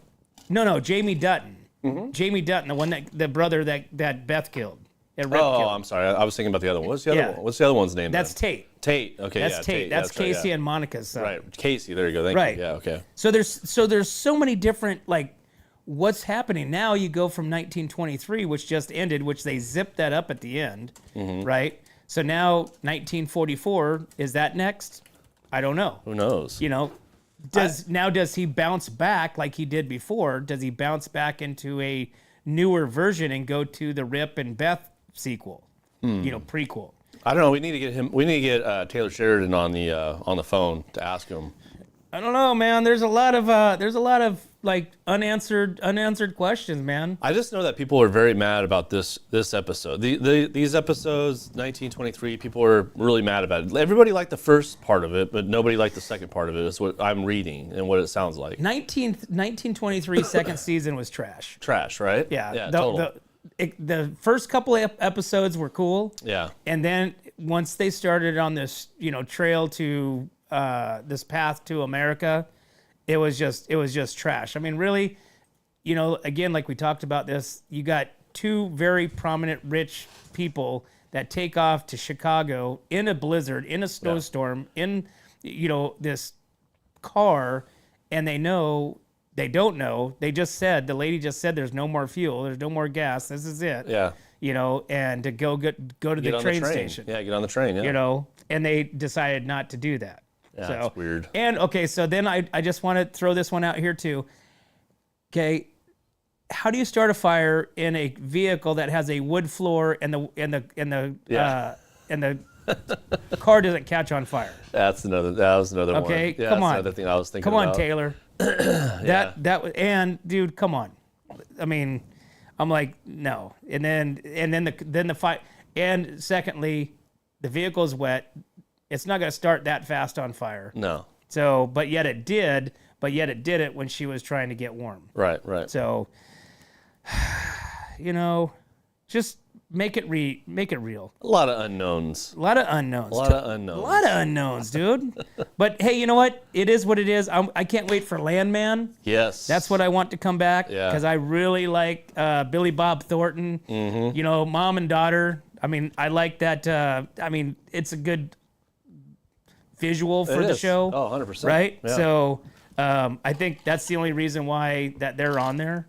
No, Jamie Dutton. Mm-hmm. Jamie Dutton, the brother that Beth killed. That Rip Oh, killed. I'm sorry. I was thinking about the other one. What's the other Yeah. one? What's the other one's name? That's then? Tate. Tate. Okay. That's yeah, Tate. That's right, Casey yeah. and Monica's son. Right. Casey. There you go. Thank Right. you. Yeah. Okay. So there's so many different, like, what's happening now. You go from 1923, which just ended, which they zipped that up at the end, Mm-hmm. right? So now 1944, is that next? I don't know. Who knows? Does he bounce back like he did before? Does he bounce back into a newer version and go to the Rip and Beth sequel? Prequel. I don't know. We need to get him. We need to get Taylor Sheridan on the phone to ask him. I don't know, man. There's a lot of like unanswered questions, man. I just know that people are very mad about this episode. These episodes, 1923, people are really mad about it. Everybody liked the first part of it, but nobody liked the second part of it. Is what I'm reading and what it sounds like. 1923 second season was trash. Trash, right? Yeah. Yeah. The first couple of episodes were cool. Yeah. And then once they started on this, trail to this path to America, it was just trash. I mean, really, again, like we talked about this, you got two very prominent rich people that take off to Chicago in a blizzard, in a snowstorm, in this car, and they don't know. The lady just said there's no more fuel, there's no more gas. This is it. Yeah. And to go to the train station. Yeah, get on the train. Yeah. And they decided not to do that. Yeah, So that's weird. And okay, so then I just want to throw this one out here too. Okay, how do you start a fire in a vehicle that has a wood floor and the car doesn't catch on fire? That was another one. Okay, Yeah, come that's on. another thing I was thinking Come on, about. Taylor. And dude, come on. I mean, I'm like, no. And then the fire. And secondly, the vehicle's wet. It's not going to start that fast on fire. No. So, but yet it did. But yet it did it when she was trying to get warm. Right. So, just make it real. A lot of unknowns. A lot of unknowns. A lot of unknowns, dude. But hey, you know what? It is what it is. I can't wait for Landman. Yes. That's what I want to come back. Yeah. Because I really like Billy Bob Thornton. Mm-hmm. Mom and daughter. I mean, I like that. It's a good visual for the show. Oh, 100%. Right? Yeah. So I think that's the only reason why that they're on there.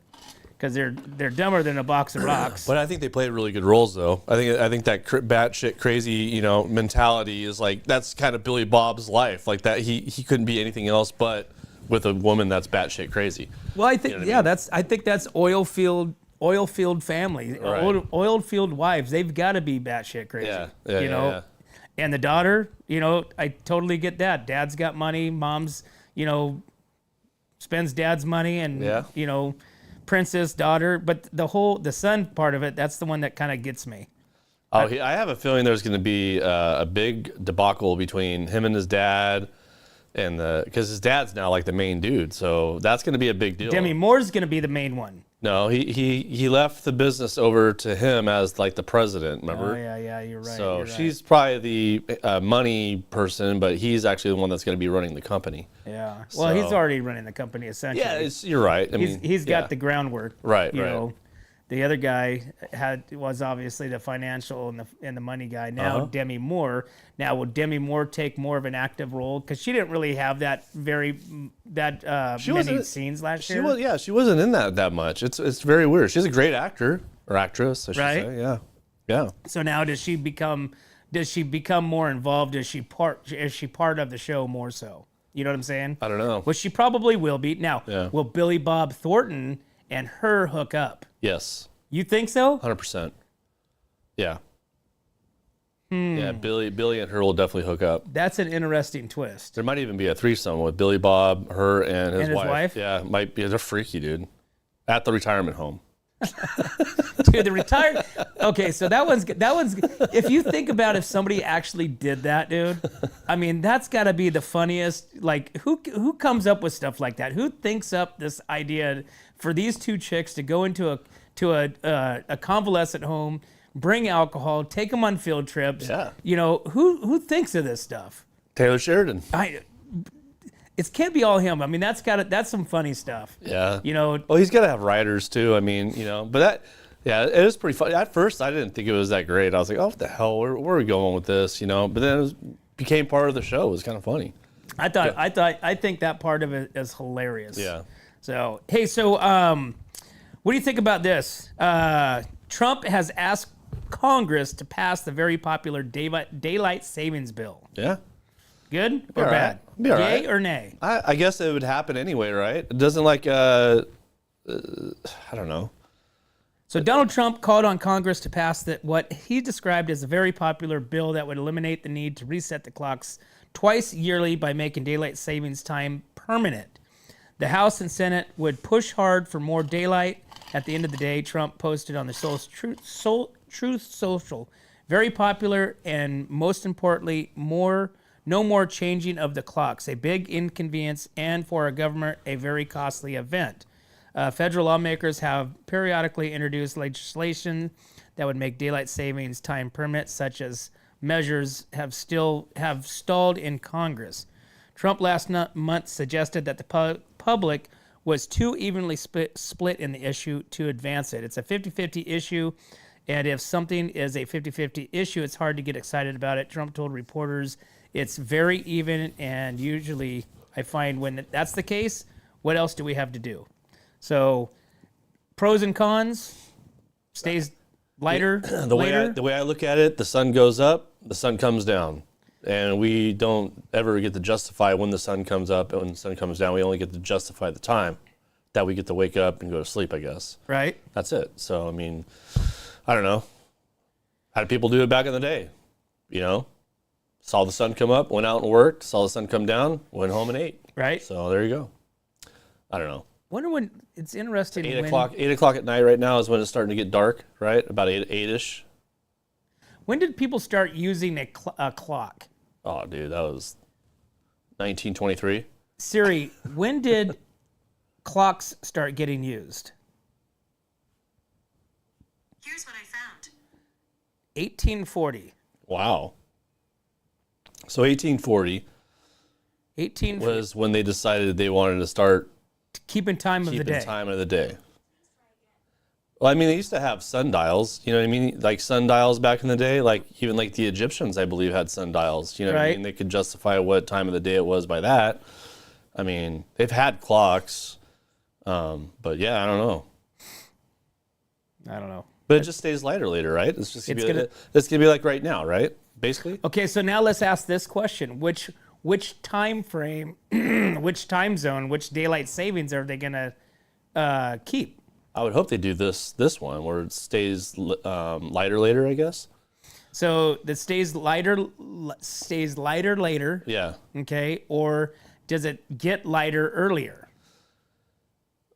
Because they're dumber than a box of rocks. But I think they played really good roles, though. I think that batshit crazy, mentality is like that's kind of Billy Bob's life. Like that, he couldn't be anything else but with a woman that's batshit crazy. Well, I think I think that's oil field family, Right. oil field wives. They've got to be batshit crazy. Yeah. Yeah. And the daughter, I totally get that. Dad's got money. Mom's, spends dad's money, and princess daughter. But the son part of it, that's the one that kind of gets me. Oh, I have a feeling there's going to be a big debacle between him and his dad, and because his dad's now like the main dude, so that's going to be a big deal. Demi Moore's going to be the main one. No, he left the business over to him as like the president. Remember? Oh yeah, you're right. So you're right. she's probably the money person, but he's actually the one that's going to be running the company. Yeah. Well, he's already running the company essentially. Yeah, you're right. I mean, he's got the groundwork. Right. The other guy was obviously the financial and the money guy. Now Demi Moore. Now will Demi Moore take more of an active role because she didn't really have that many scenes last year. She wasn't in that much. It's very weird. She's a great actor or actress, I should say. Yeah. So now does she become more involved? Is she part of the show more so? You know what I'm saying? I don't know. Well, she probably will be. Now, will Billy Bob Thornton and her hook up? Yes. You think so? 100%. Yeah. Yeah, Billy and her will definitely hook up. That's an interesting twist. There might even be a threesome with Billy Bob, her, and his wife. Yeah, might be. They're freaky, dude. At the retirement home. Dude, the retired. Okay, so that one's. If you think about if somebody actually did that, dude, I mean, that's got to be the funniest. Like, who comes up with stuff like that? Who thinks up this idea for these two chicks to go into a convalescent home, bring alcohol, take them on field trips? Yeah. Who thinks of this stuff? Taylor Sheridan. It can't be all him. I mean, that's some funny stuff. Yeah. Well, he's got to have writers too. I mean, but it is pretty funny. At first, I didn't think it was that great. I was like, oh, what the hell? Where are we going with this? But then it became part of the show. It was kind of funny. I think that part of it is hilarious. Yeah. So, hey, what do you think about this? Trump has asked Congress to pass the very popular daylight savings bill. Yeah. Good or bad? Be all Yay right. or nay? I guess it would happen anyway, right? It doesn't I don't know. So Donald Trump called on Congress to pass what he described as a very popular bill that would eliminate the need to reset the clocks twice yearly by making daylight savings time permanent. The House and Senate would push hard for more daylight. At the end of the day, Trump posted on the Truth Social, very popular and most importantly, no more changing of the clocks, a big inconvenience and for our government, a very costly event. Federal lawmakers have periodically introduced legislation that would make daylight savings time permanent, such as measures have stalled in Congress. Trump last month suggested that the public was too evenly split in the issue to advance it. It's a 50-50 issue, and if something is a 50-50 issue, it's hard to get excited about it. Trump told reporters it's very even, and usually I find when that's the case, what else do we have to do? So, pros and cons, stays lighter, The way I look at it, the sun goes up, the sun comes down. And we don't ever get to justify when the sun comes up and when the sun comes down. We only get to justify the time that we get to wake up and go to sleep, I guess. Right. That's it. So, I mean, I don't know. How did people do it back in the day? You know, saw the sun come up, went out and worked, saw the sun come down, went home and ate. Right. So there you go. I don't know. Wonder when it's interesting. 8 o'clock at night right now is when it's starting to get dark, right? About 8-ish. When did people start using a clock? Oh, dude, that was 1923. Siri, when did clocks start getting used? Here's what I found. 1840. Wow. So 1840 1840. was when they decided they wanted to start Keeping time of the day. time of the day. Well, I mean, they used to have sundials, you know what I mean? Like sundials back in the day, like even like the Egyptians, I believe, had sundials, you know what I Right. mean? They could justify what time of the day it was by that. I mean, they've had clocks, but yeah, I don't know. I don't know. But it just stays lighter later, right? It's just It's it's gonna be like right now, right? Basically. Okay, so now let's ask this question: which time frame, which time zone, which daylight savings are they gonna keep? I would hope they do this one where it stays lighter later, I guess. So that stays lighter later. Yeah. Okay, or does it get lighter earlier?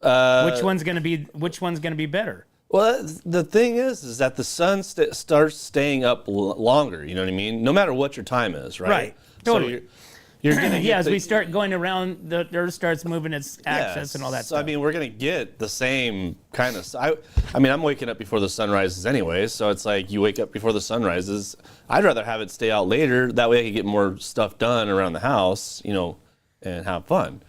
Which one's gonna be better? Well, the thing is that the sun starts staying up longer. You know what I mean? No matter what your time is, right? Right. Totally. So you're gonna get Yeah, as we start going around, the Earth starts moving its axis Yes. and all that So stuff. I mean, we're gonna get the same kind of. I mean, I'm waking up before the sun rises anyway, so it's like you wake up before the sun rises. I'd rather have it stay out later. That way, I can get more stuff done around the house, you know, and have fun.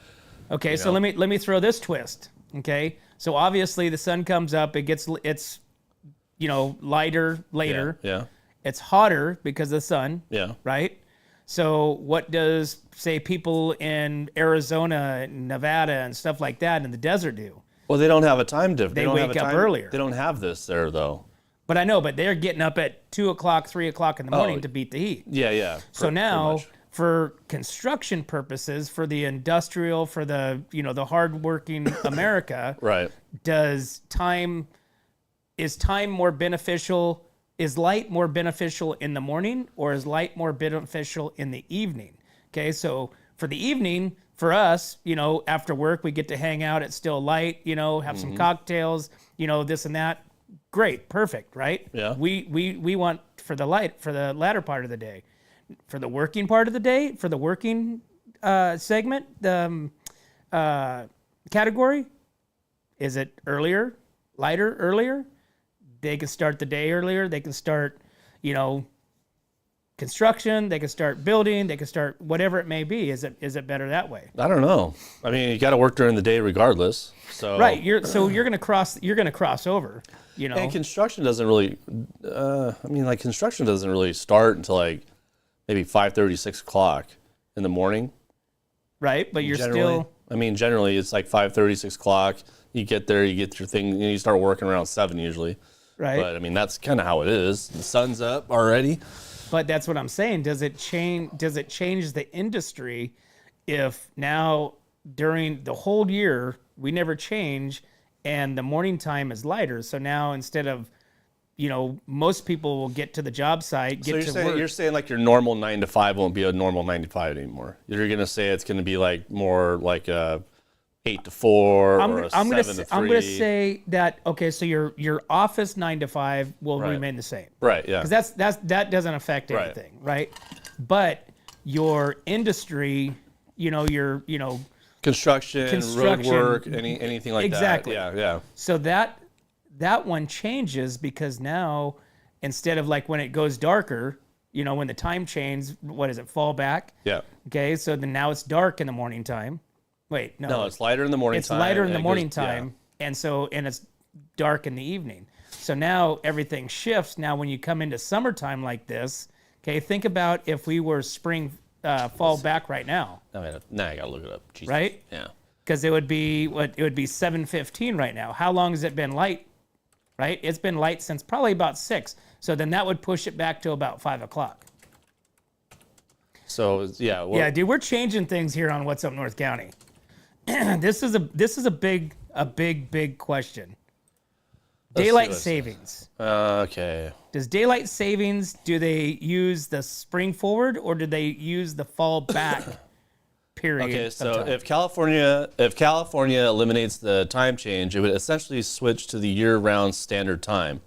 Okay, so let me throw this twist. Okay, so obviously the sun comes up, it's lighter later. Yeah. It's hotter because of the sun. Yeah. Right. So what does say people in Arizona, Nevada, and stuff like that in the desert do? Well, they don't have a time difference. They wake up earlier. They don't have this there though. But I know, but they're getting up at 2 o'clock, 3 o'clock in the morning Oh. to beat the heat. Yeah, yeah. So now, for construction purposes, for the industrial, for the the hardworking America, Right. is time more beneficial? Is light more beneficial in the morning, or is light more beneficial in the evening? Okay, so for the evening, for us, after work we get to hang out. It's still light, have some cocktails, this and that. Great, perfect, right? Yeah. We want for the latter part of the day. For the working part of the day, for the working segment, category, is it earlier, lighter, earlier? They can start the day earlier. They can start, construction. They can start building. They can start whatever it may be. Is it better that way? I don't know. I mean, you got to work during the day regardless. So Right. You're gonna cross over. And construction doesn't really. Construction doesn't really start until like maybe 5:30, 6 o'clock in the morning. Right. But you're Generally. still. I mean, generally it's like 5:30, 6 o'clock. You get there, you get your thing, you start working around 7 usually. Right. But I mean, that's kind of how it is. The sun's up already. But that's what I'm saying. Does it change the industry if now during the whole year we never change and the morning time is lighter? So now instead of, most people will get to the job site, So work. you're saying like your normal 9 to 5 won't be a normal 9 to 5 anymore. You're gonna say it's gonna be like more like a 8 to 4 or a 7 to 3. I'm gonna say that. Okay, so your office 9 to 5 will Right. remain the same. Right. Yeah. Because that doesn't affect Right. anything, right? But your industry, your Construction, road work, anything like Exactly. that. Yeah. so that one changes because now instead of like when it goes darker, when the time changes, what is it, fall back? Yeah. Okay, so then now it's dark in the morning time. Wait, No, it's lighter in the morning it's time. lighter in and the it morning goes- yeah. time, and it's dark in the evening. So now everything shifts. Now when you come into summertime like this, okay, think about if we were spring, fall back right now, Now I gotta look it up. Jesus. right? Yeah. Because it would be 7:15 right now. How long has it been light? Right, it's been light since probably about 6. So then that would push it back to about 5 o'clock. So yeah. Well, Yeah, dude, we're changing things here on What's Up North County. This is a big a big question. Let's see Daylight what it says. savings. Okay. Does daylight savings, do they use the spring forward or do they use the fall back period? Okay, of so time? if California eliminates the time change, it would essentially switch to the year-round standard time,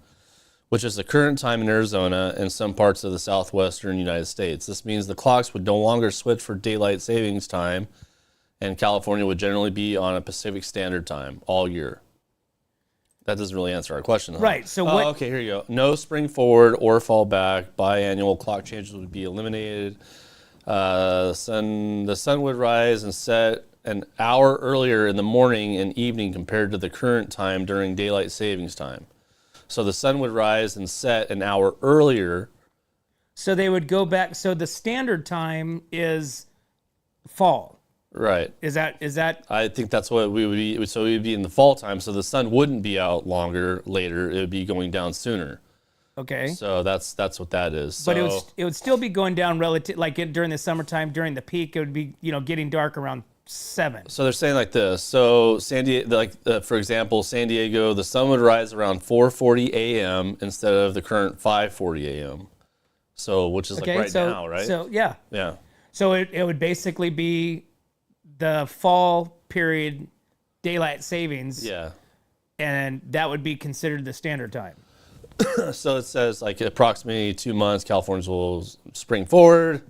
which is the current time in Arizona and some parts of the southwestern United States. This means the clocks would no longer switch for daylight savings time, and California would generally be on a Pacific Standard Time all year. That doesn't really answer our question, huh? Right, so what- Okay, here you go. No spring forward or fall back. Biannual clock changes would be eliminated. The sun would rise and set an hour earlier in the morning and evening compared to the current time during daylight savings time. So the sun would rise and set an hour earlier. So they would go back. So the standard time is fall. Right. Is that I think that's what we would be. So we would be in the fall time. So the sun wouldn't be out later. It would be going down sooner. okay? So that's what that is. But So, it would still be going down relative, like during the summertime, during the peak, it would be getting dark around 7. So they're saying like this. So San Diego, for example, San Diego, the sun would rise around 4:40 a.m. instead of the current 5:40 a.m. So which is Okay, like right now, right? So yeah, Yeah. so it would basically be the fall period daylight savings, Yeah. and that would be considered the standard time. So it says like approximately 2 months, Californians will spring forward,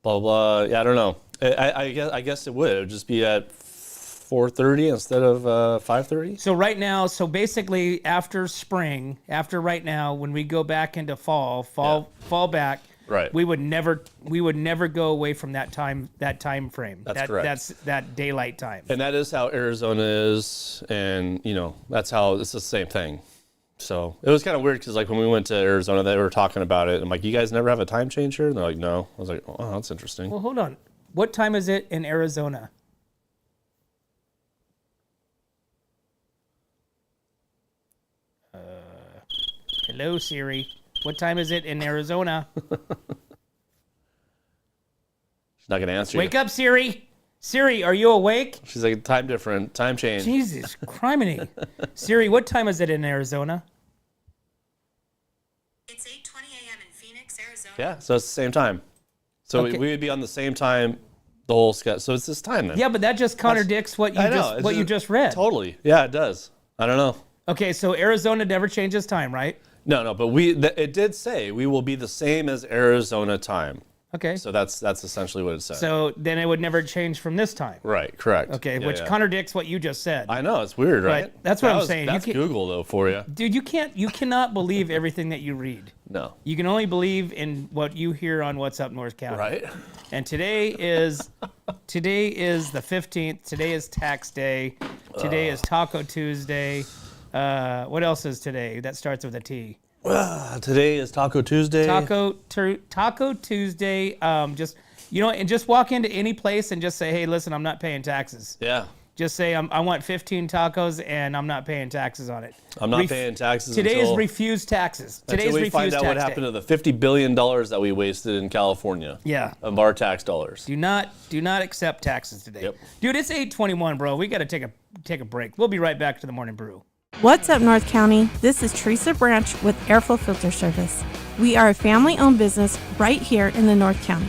blah, blah, blah. Yeah, I don't know. I guess it would. It would just be at 4:30 instead of 5:30. So right now, so basically after spring, after right now, when we go back into fall back, Right. we would never go away from that time frame. That's correct. That's that daylight time. And that is how Arizona is. And, that's how it's the same thing. So it was kind of weird because like when we went to Arizona, they were talking about it. I'm like, you guys never have a time change here? And they're like, no. I was like, oh, that's interesting. Well, hold on. What time is it in Arizona? Hello, Siri. What time is it in Arizona? She's not going to answer Wake you. up, Siri. Siri, are you awake? She's like, time different, time change. Jesus criminy. Siri, what time is it in Arizona? It's 8:20 a.m. in Phoenix, Arizona. Yeah, so it's the same time. So Okay. we would be on the same time the whole schedule. So it's this time then. Yeah, but that just contradicts what you I know, it's you just read. Totally. Yeah, it does. I don't know. Okay, so Arizona never changes time, right? No, but it did say we will be the same as Arizona time. Okay. So that's essentially what it said. So then it would never change from this time. Right, correct. Okay, Yeah, which yeah. contradicts what you just said. I know, it's weird, right? That's what I'm saying. You That's can- Google though for you. Dude, you cannot believe everything that you read. No. You can only believe in what you hear on What's Up North County. Right? And today is the 15th. Today is tax day. Today is Taco Tuesday. What else is today that starts with a T? Today is Taco Tuesday. Taco Tuesday. And just walk into any place and just say, hey, listen, I'm not paying taxes. Yeah. Just say I want 15 tacos and I'm not paying taxes on it. I'm not paying taxes Today until is refuse taxes. Today's until we refuse find out what tax day. happened to the $50 billion that we wasted in California. Yeah. Of our tax dollars. Do not accept taxes today. Yep. Dude, it's 8:21, bro. We got to take a break. We'll be right back to the morning brew. What's up, North County? This is Teresa Branch with Airflow Filter Service. We are a family-owned business right here in the North County.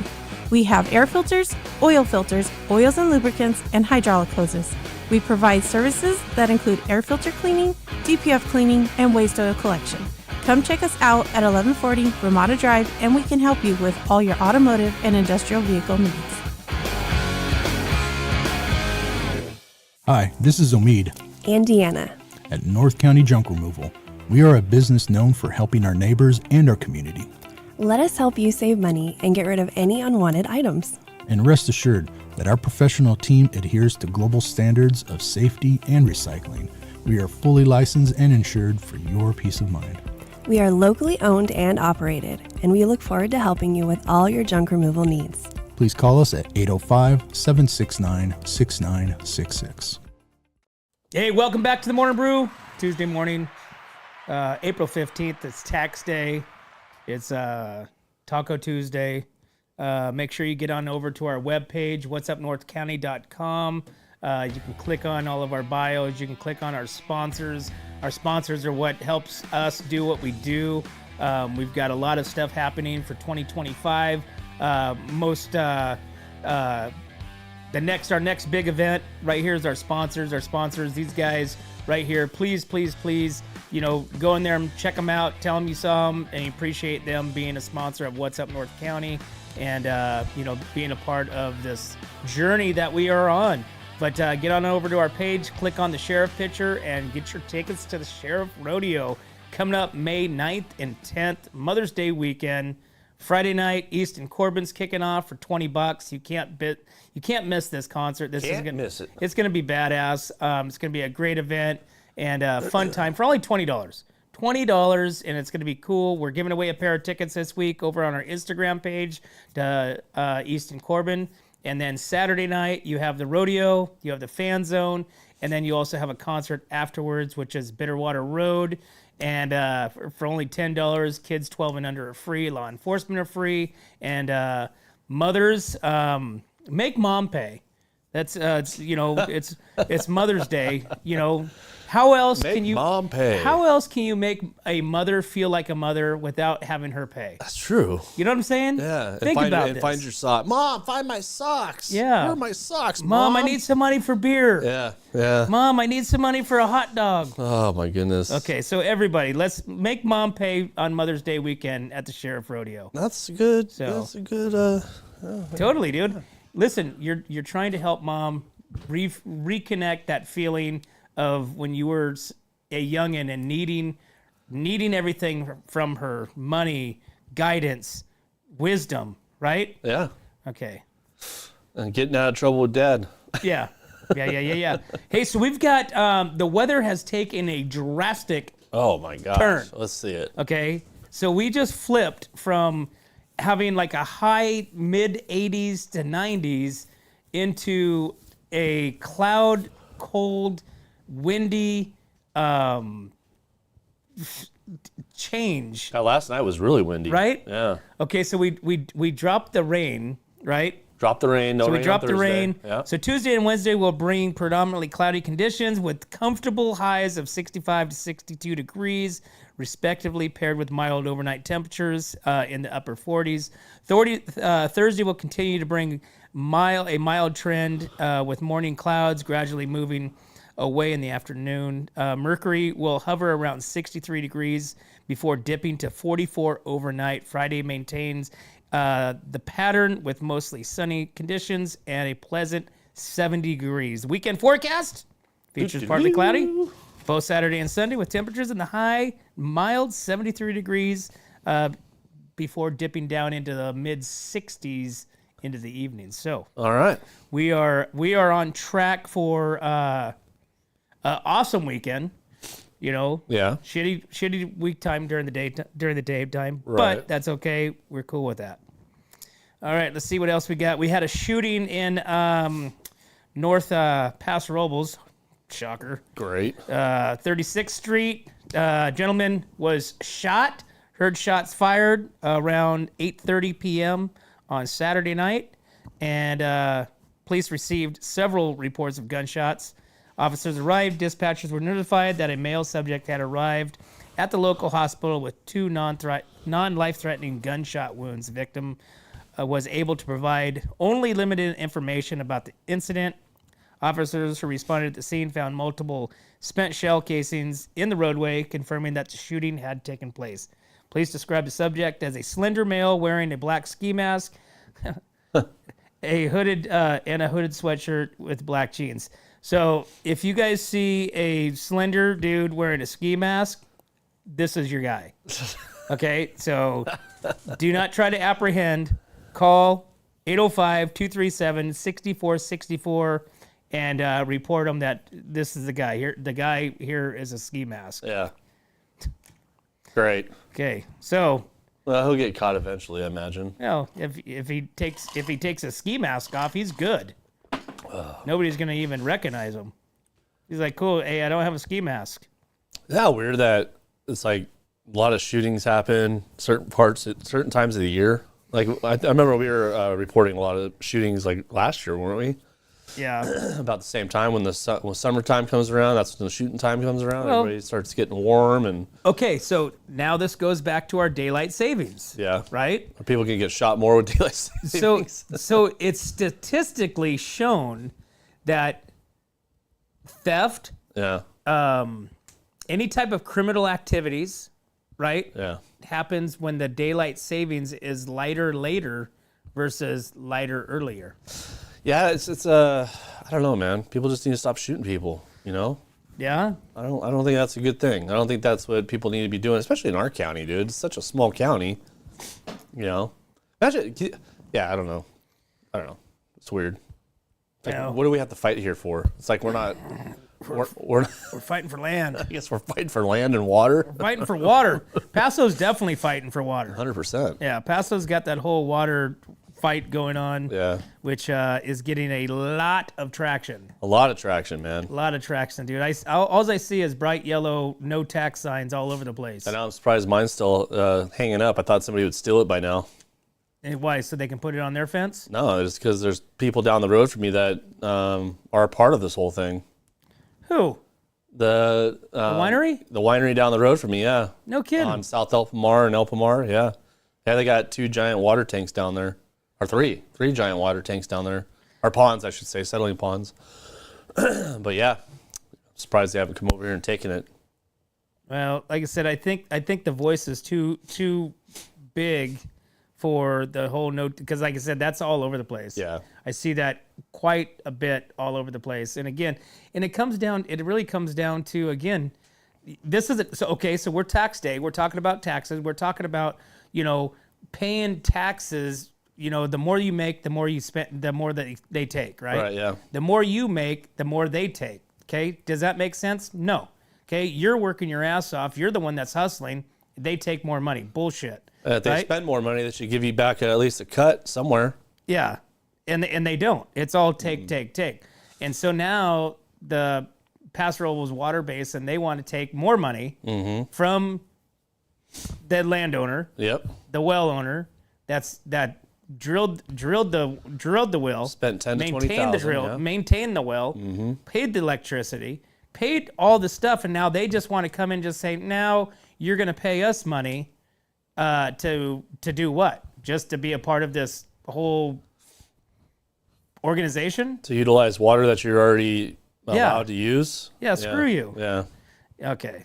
We have air filters, oils and lubricants, and hydraulic hoses. We provide services that include air filter cleaning, DPF cleaning, and waste oil collection. Come check us out at 1140 Ramada Drive, and we can help you with all your automotive and industrial vehicle needs. Hi, this is Omid and Deanna. at North County Junk Removal. We are a business known for helping our neighbors and our community. Let us help you save money and get rid of any unwanted items. And rest assured that our professional team adheres to global standards of safety and recycling. We are fully licensed and insured for your peace of mind. We are locally owned and operated, and we look forward to helping you with all your junk removal needs. Please call us at 805-769-6966. Hey, welcome back to the Morning Brew. Tuesday morning, April 15th. It's tax day. It's Taco Tuesday. Make sure you get on over to our webpage, whatsupnorthcounty.com. You can click on all of our bios. You can click on our sponsors. Our sponsors are what helps us do what we do. We've got a lot of stuff happening for 2025. Our next big event right here is our sponsors. Our sponsors, these guys right here. Please, please, please, go in there and check them out. Tell them you saw them and you appreciate them being a sponsor of What's Up North County and being a part of this journey that we are on. But get on over to our page, click on the Sheriff picture, and get your tickets to the Sheriff Rodeo coming up May 9th and 10th, Mother's Day weekend. Friday night, Easton Corbin's kicking off for $20. You can't miss this concert. Miss it. It's gonna be badass. It's gonna be a great event and a fun time for only $20. $20, and it's gonna be cool. We're giving away a pair of tickets this week over on our Instagram page to Easton Corbin. And then Saturday night, you have the rodeo, you have the fan zone, and then you also have a concert afterwards, which is Bitterwater Road. And for only $10, kids 12 and under are free, law enforcement are free, and mothers, make mom pay. That's it's Mother's Day. How else can you mom pay? How else can you make a mother feel like a mother without having her pay? That's true. You know what I'm saying? Yeah. Think about this. Find your sock. Mom, find my socks. Yeah. Where are my socks, Mom, I need some money for beer. Yeah. Mom, I need some money for a hot dog. Oh my goodness. Okay, so everybody, let's make mom pay on Mother's Day weekend at the Sheriff Rodeo. That's good. So- That's a good. Totally, dude. Listen, you're trying to help mom reconnect that feeling of when you were a youngin' and needing everything from her: money, guidance, wisdom, right? Yeah. Okay. And getting out of trouble with dad. Yeah. Hey, so we've got the weather has taken a drastic Oh my gosh. Turn. Let's see it. Okay, so we just flipped from having like a high mid 80s to 90s into a cloud, cold, windy change. Last night was really windy. Right? Yeah. Okay, so we dropped the rain, right? Drop the rain. No So rain we dropped on the Thursday. rain. Yeah. So Tuesday and Wednesday will bring predominantly cloudy conditions with comfortable highs of 65 to 62 degrees, respectively, paired with mild overnight temperatures in the upper 40s. Thursday will continue to bring a mild trend with morning clouds gradually moving away in the afternoon. Mercury will hover around 63 degrees before dipping to 44 overnight. Friday maintains the pattern with mostly sunny conditions and a pleasant 70 degrees. Weekend forecast features partly cloudy both Saturday and Sunday with temperatures in the high, mild 73 degrees before dipping down into the mid 60s into the evening. So, All right. we are on track for awesome weekend. Yeah. Shitty week time during the daytime, Right. but that's okay. We're cool with that. All right, let's see what else we got. We had a shooting in North Paso Robles. Shocker. Great. 36th Street. Gentleman was shot. Heard shots fired around 8:30 p.m. on Saturday night, and police received several reports of gunshots. Officers arrived. Dispatchers were notified that a male subject had arrived at the local hospital with two non-life-threatening gunshot wounds. The victim was able to provide only limited information about the incident. Officers who responded at the scene found multiple spent shell casings in the roadway, confirming that the shooting had taken place. Police described the subject as a slender male wearing a black ski mask, a hooded sweatshirt with black jeans. So if you guys see a slender dude wearing a ski mask, this is your guy. Okay, so do not try to apprehend. Call 805-237-6464 and report them that this is the guy here. The guy here is a ski mask. Yeah. Great. Okay, so Well, he'll get caught eventually, I imagine. if he takes a ski mask off, he's good. Nobody's gonna even recognize him. He's like, cool. Hey, I don't have a ski mask. Isn't that weird that it's like a lot of shootings happen certain parts at certain times of the year? Like I remember we were reporting a lot of shootings like last year, weren't we? Yeah. about the same time when when summertime comes around. That's when the shooting time comes around. Well- Everybody starts getting warm, and Okay, so now this goes back to our daylight savings. yeah, Right? people can get shot more with daylight So, savings. so it's statistically shown that theft, Yeah, any type of criminal activities, right, yeah. happens when the daylight savings is lighter later versus lighter earlier. Yeah, it's I don't know, man. People just need to stop shooting people, you know? Yeah? I don't think that's a good thing. I don't think that's what people need to be doing, especially in our county, dude. It's such a small county. You know? Imagine, yeah, I don't know. It's weird. It's like, Yeah. what do we have to fight here for? It's like we're not we're We're fighting for land. I guess we're fighting for land and water. Fighting for water. Paso's definitely fighting for water. 100%. Yeah, Paso's got that whole water fight going on, Yeah. which is getting a lot of traction. A lot of traction, man. A lot of traction, dude. All I see is bright yellow no tax signs all over the place. And I'm surprised mine's still hanging up. I thought somebody would steal it by now. And why? So they can put it on their fence? No, it's because there's people down the road from me that are a part of this whole thing. Who? The winery? The winery down the road from me, yeah. No kidding. On South El Pomar and El Pomar, yeah. Yeah, they got 2 giant water tanks down there. Or 3 giant water tanks down there. Or ponds, I should say, settling ponds. But yeah, surprised they haven't come over here and taken it. Well, like I said, I think the voice is too big for the whole note, because like I said, that's all over the place. Yeah. I see that quite a bit all over the place. And again, it really comes down to, again, this is it. So, okay, so we're tax day. We're talking about taxes. We're talking about, paying taxes. The more you make, the more you spend, the more they take, right? Right, yeah. The more you make, the more they take. Okay. Does that make sense? No. Okay. You're working your ass off. You're the one that's hustling. They take more money. Bullshit. If they right? spend more money, they should give you back at least a cut somewhere. Yeah. And they don't. It's all take. And so now the Paso Robles water basin, they want to take more money from the landowner, Yep. the well owner, that drilled the well, Spent 10 to maintained 20,000, the drill, yeah. maintained the well, paid the electricity, paid all the stuff, and now they just want to come in and just say, now you're going to pay us money to do what? Just to be a part of this whole organization? To utilize water that you're already Yeah. allowed to use. Yeah, screw you. Yeah. Okay.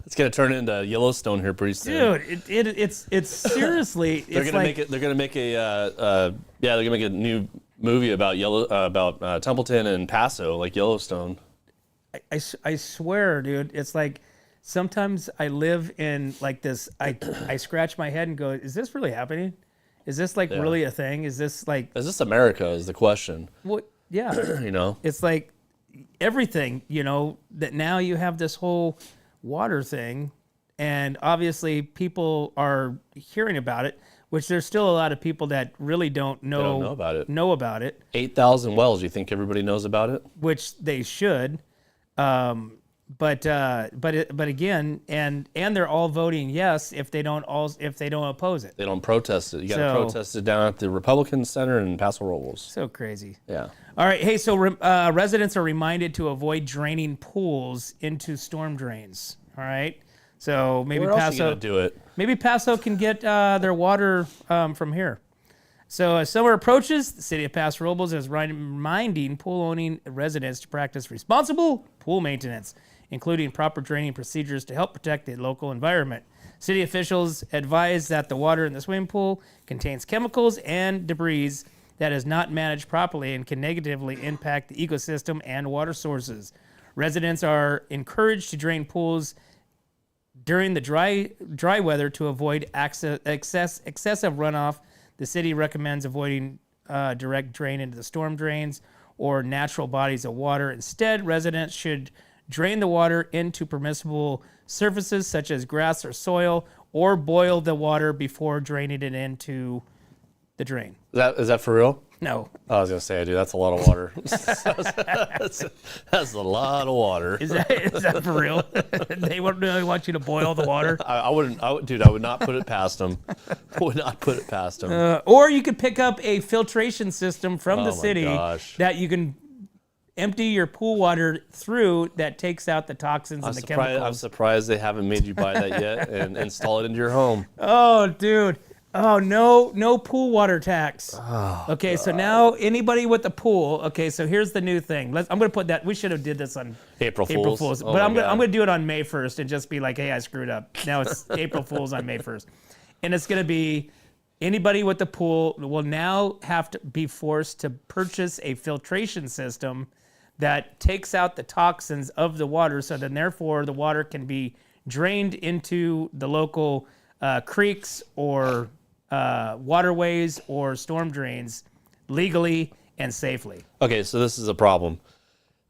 It's gonna turn into Yellowstone here pretty soon. Dude, it's seriously, They're it's gonna like, make it. They're gonna make they're gonna make a new movie about Templeton and Paso, like Yellowstone. I swear, dude, it's like sometimes I live in like this, I scratch my head and go, is this really happening? Is this like really a thing? Is this like, Is this America? Is the question. what? Yeah. You know. It's like everything, that now you have this whole water thing, and obviously people are hearing about it, which there's still a lot of people that really don't know, know about it. 8,000 wells. You think everybody knows about it? which they should. But again, and they're all voting yes if they don't oppose it. They don't protest it. You got to So- protest it down at the Republican Center in Paso Robles. So crazy. Yeah. All right. Hey, so residents are reminded to avoid draining pools into storm drains. All right. So maybe Where else are you Paso gonna do it? maybe Paso can get their water from here. So as summer approaches, the city of Paso Robles is reminding pool-owning residents to practice responsible pool maintenance, including proper draining procedures to help protect the local environment. City officials advise that the water in the swimming pool contains chemicals and debris that is not managed properly and can negatively impact the ecosystem and water sources. Residents are encouraged to drain pools during the dry weather to avoid excessive runoff. The city recommends avoiding direct drain into the storm drains or natural bodies of water. Instead, residents should drain the water into permissible surfaces such as grass or soil, or boil the water before draining it into the drain. Is that for real? No. I was gonna say, dude, that's a lot of water. that's a lot of water. Is that for real? They won't really want you to boil the water. I would not put it past them. Would not put it past them. Or you could pick up a filtration system from the Oh my city gosh. that you can empty your pool water through that takes out the toxins and the chemicals. I'm surprised they haven't made you buy that yet and install it into your home. Oh, dude. Oh, no pool water tax. Oh, okay, so now anybody with a pool. Okay, so here's the new thing. I'm going to put that. We should have did this on April Fools. Oh but my I'm God. going to do it on May 1st and just be like, hey, I screwed up. Now it's April Fools on May 1st. And it's going to be anybody with a pool will now have to be forced to purchase a filtration system that takes out the toxins of the water, so then therefore the water can be drained into the local creeks or waterways or storm drains legally and safely. Okay, so this is a problem.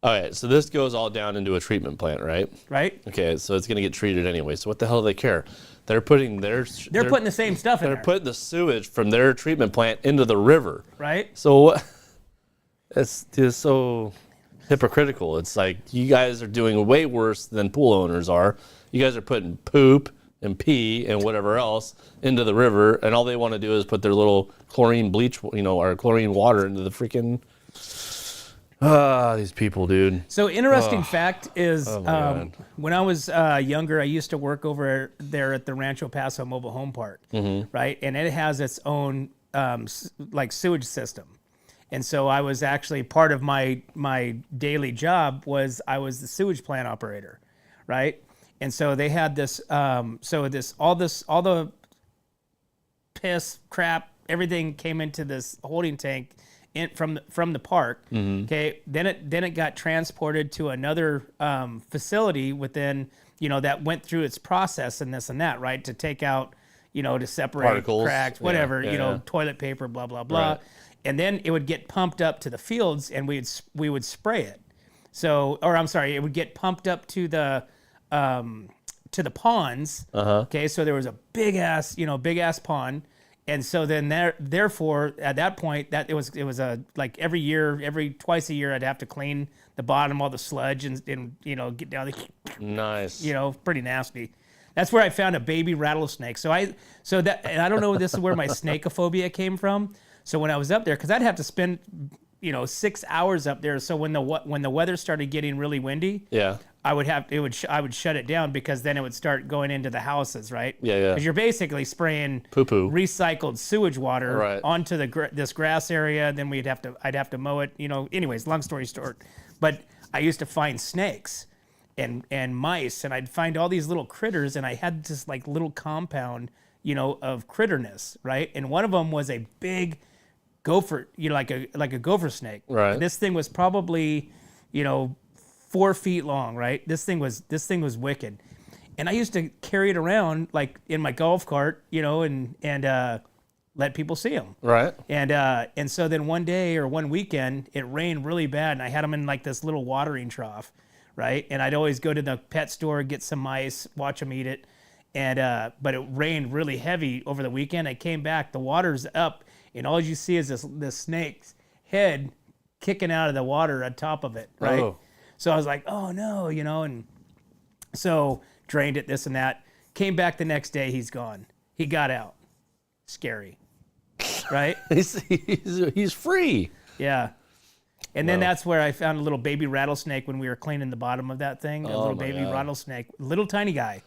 All right, so this goes all down into a treatment plant, right? Right? Okay, so it's going to get treated anyway. So what the hell do they care? They're putting They're putting the same stuff in they're there. putting the sewage from their treatment plant into the river. Right? So what? It's just so hypocritical. It's like you guys are doing way worse than pool owners are. You guys are putting poop and pee and whatever else into the river, and all they want to do is put their little chlorine bleach, or chlorine water into the freaking. These people, dude. So interesting fact is, God. when I was younger, I used to work over there at the Rancho Paso Mobile Home Park, right? And it has its own sewage system. And so I was actually part of my daily job was I was the sewage plant operator, right? And so they had this, all the piss, crap, everything came into this holding tank from the park. Okay, then it got transported to another facility within, that went through its process and this and that, right, to take out, to separate Particles. cracks, whatever, Yeah. toilet paper, blah blah blah. Right. And then it would get pumped up to the fields, and we would spray it. So, or I'm sorry, it would get pumped up to the ponds. Okay, so there was a big ass pond, and so then therefore at that point that it was twice a year I'd have to clean the bottom, all the sludge, and get down the Nice. pretty nasty. That's where I found a baby rattlesnake. And I don't know if this is where my snakeophobia came from. So when I was up there, because I'd have to spend 6 hours up there. So when the weather started getting really windy, Yeah. I would shut it down, because then it would start going into the houses, right? Yeah. Because you're basically spraying Poo-poo. recycled sewage water Right. onto this grass area. Then I'd have to mow it. Anyways, long story short, but I used to find snakes and mice, and I'd find all these little critters, and I had this little compound, of critterness, right? And one of them was a big gopher, like a gopher snake. Right. And this thing was probably, 4 feet long, right? This thing was wicked. And I used to carry it around in my golf cart, and let people see them. Right. And so then one day or one weekend, it rained really bad, and I had them in this little watering trough, right? And I'd always go to the pet store, get some mice, watch them eat it. And but it rained really heavy over the weekend. I came back, the water's up, and all you see is this snake's head kicking out of the water on top of it, right? Oh. So I was like, oh no, and so drained it, this and that. Came back the next day, he's gone. He got out. Scary, right? He's free. Yeah. And then that's where I found a little baby rattlesnake when we were cleaning the bottom of that thing. A little my baby God. rattlesnake, little tiny guy,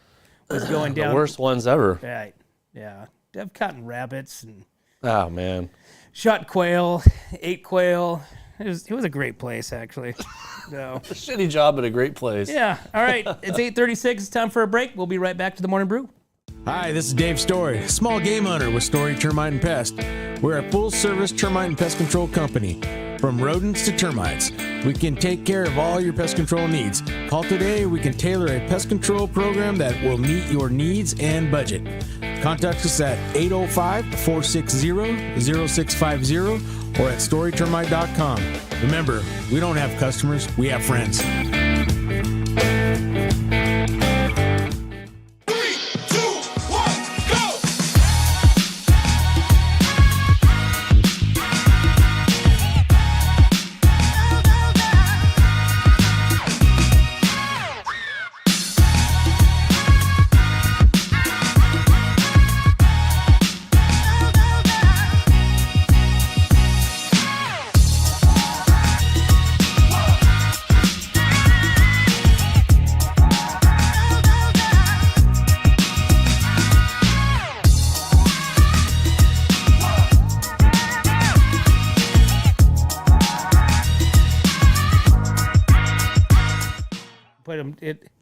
was going down. The worst ones ever. Right. Yeah. I've caught rabbits and Oh man. shot quail, ate quail. It was a great place, actually. No. A shitty job at a great place. Yeah. All right. It's 8:36. It's time for a break. We'll be right back to the Morning Brew. Hi, this is Dave Story, small game hunter with Story Termite and Pest. We're a full-service termite and pest control company. From rodents to termites, we can take care of all your pest control needs. Call today. We can tailor a pest control program that will meet your needs and budget. Contact us at 805-460-0650 or at storytermite.com. Remember, we don't have customers, we have friends.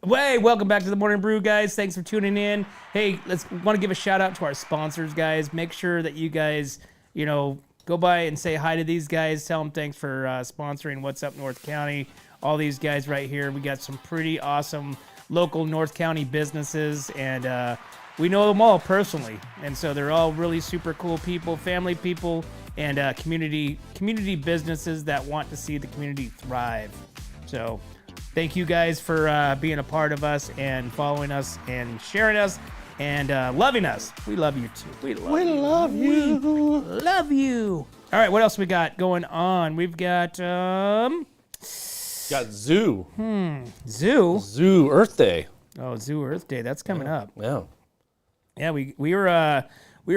welcome back to the Morning Brew, guys. Thanks for tuning in. Hey, want to give a shout out to our sponsors, guys. Make sure that you guys, go by and say hi to these guys. Tell them thanks for sponsoring What's Up North County. All these guys right here. We got some pretty awesome local North County businesses, and we know them all personally. And so they're all really super cool people, family people, and community businesses that want to see the community thrive. So thank you guys for being a part of us and following us and sharing us and loving us. We love you too. We love you. Love you. All right, what else we got going on? We've got Got Zoo. Zoo. Zoo Earth Day. Oh, Zoo Earth Day. That's coming up. Yeah. Yeah, we were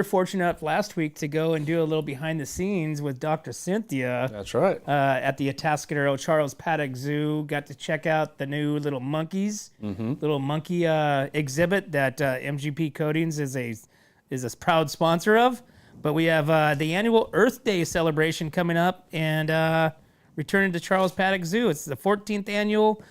fortunate enough last week to go and do a little behind the scenes with Dr. Cynthia. That's right. At the Atascadero Charles Paddock Zoo. Got to check out the new little monkeys, little monkey exhibit that MGP Coatings is a proud sponsor of. But we have the annual Earth Day celebration coming up and returning to Charles Paddock Zoo. It's the 14th annual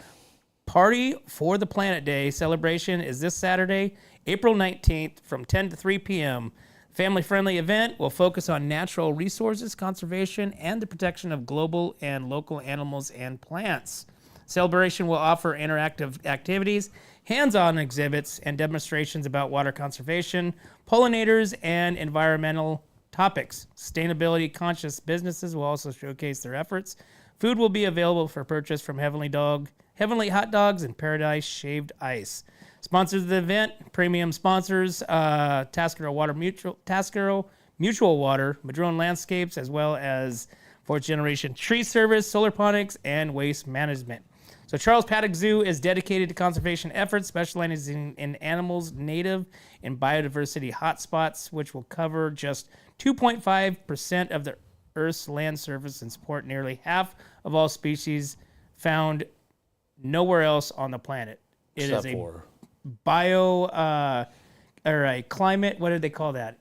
Party for the Planet Day celebration is this Saturday, April 19th from 10 to 3 p.m. Family-friendly event will focus on natural resources, conservation, and the protection of global and local animals and plants. Celebration will offer interactive activities, hands-on exhibits, and demonstrations about water conservation, pollinators, and environmental topics. Sustainability-conscious businesses will also showcase their efforts. Food will be available for purchase from Heavenly Hot Dogs and Paradise Shaved Ice. Sponsors of the event, premium sponsors, Tascadero Mutual Water, Madrone Landscapes, as well as Fourth Generation Tree Service, Solarponics, and Waste Management. So Charles Paddock Zoo is dedicated to conservation efforts, specializing in animals native and biodiversity hotspots, which will cover just 2.5% of the Earth's land surface and support nearly half of all species found nowhere else on the planet. It is a or a climate, what do they call that?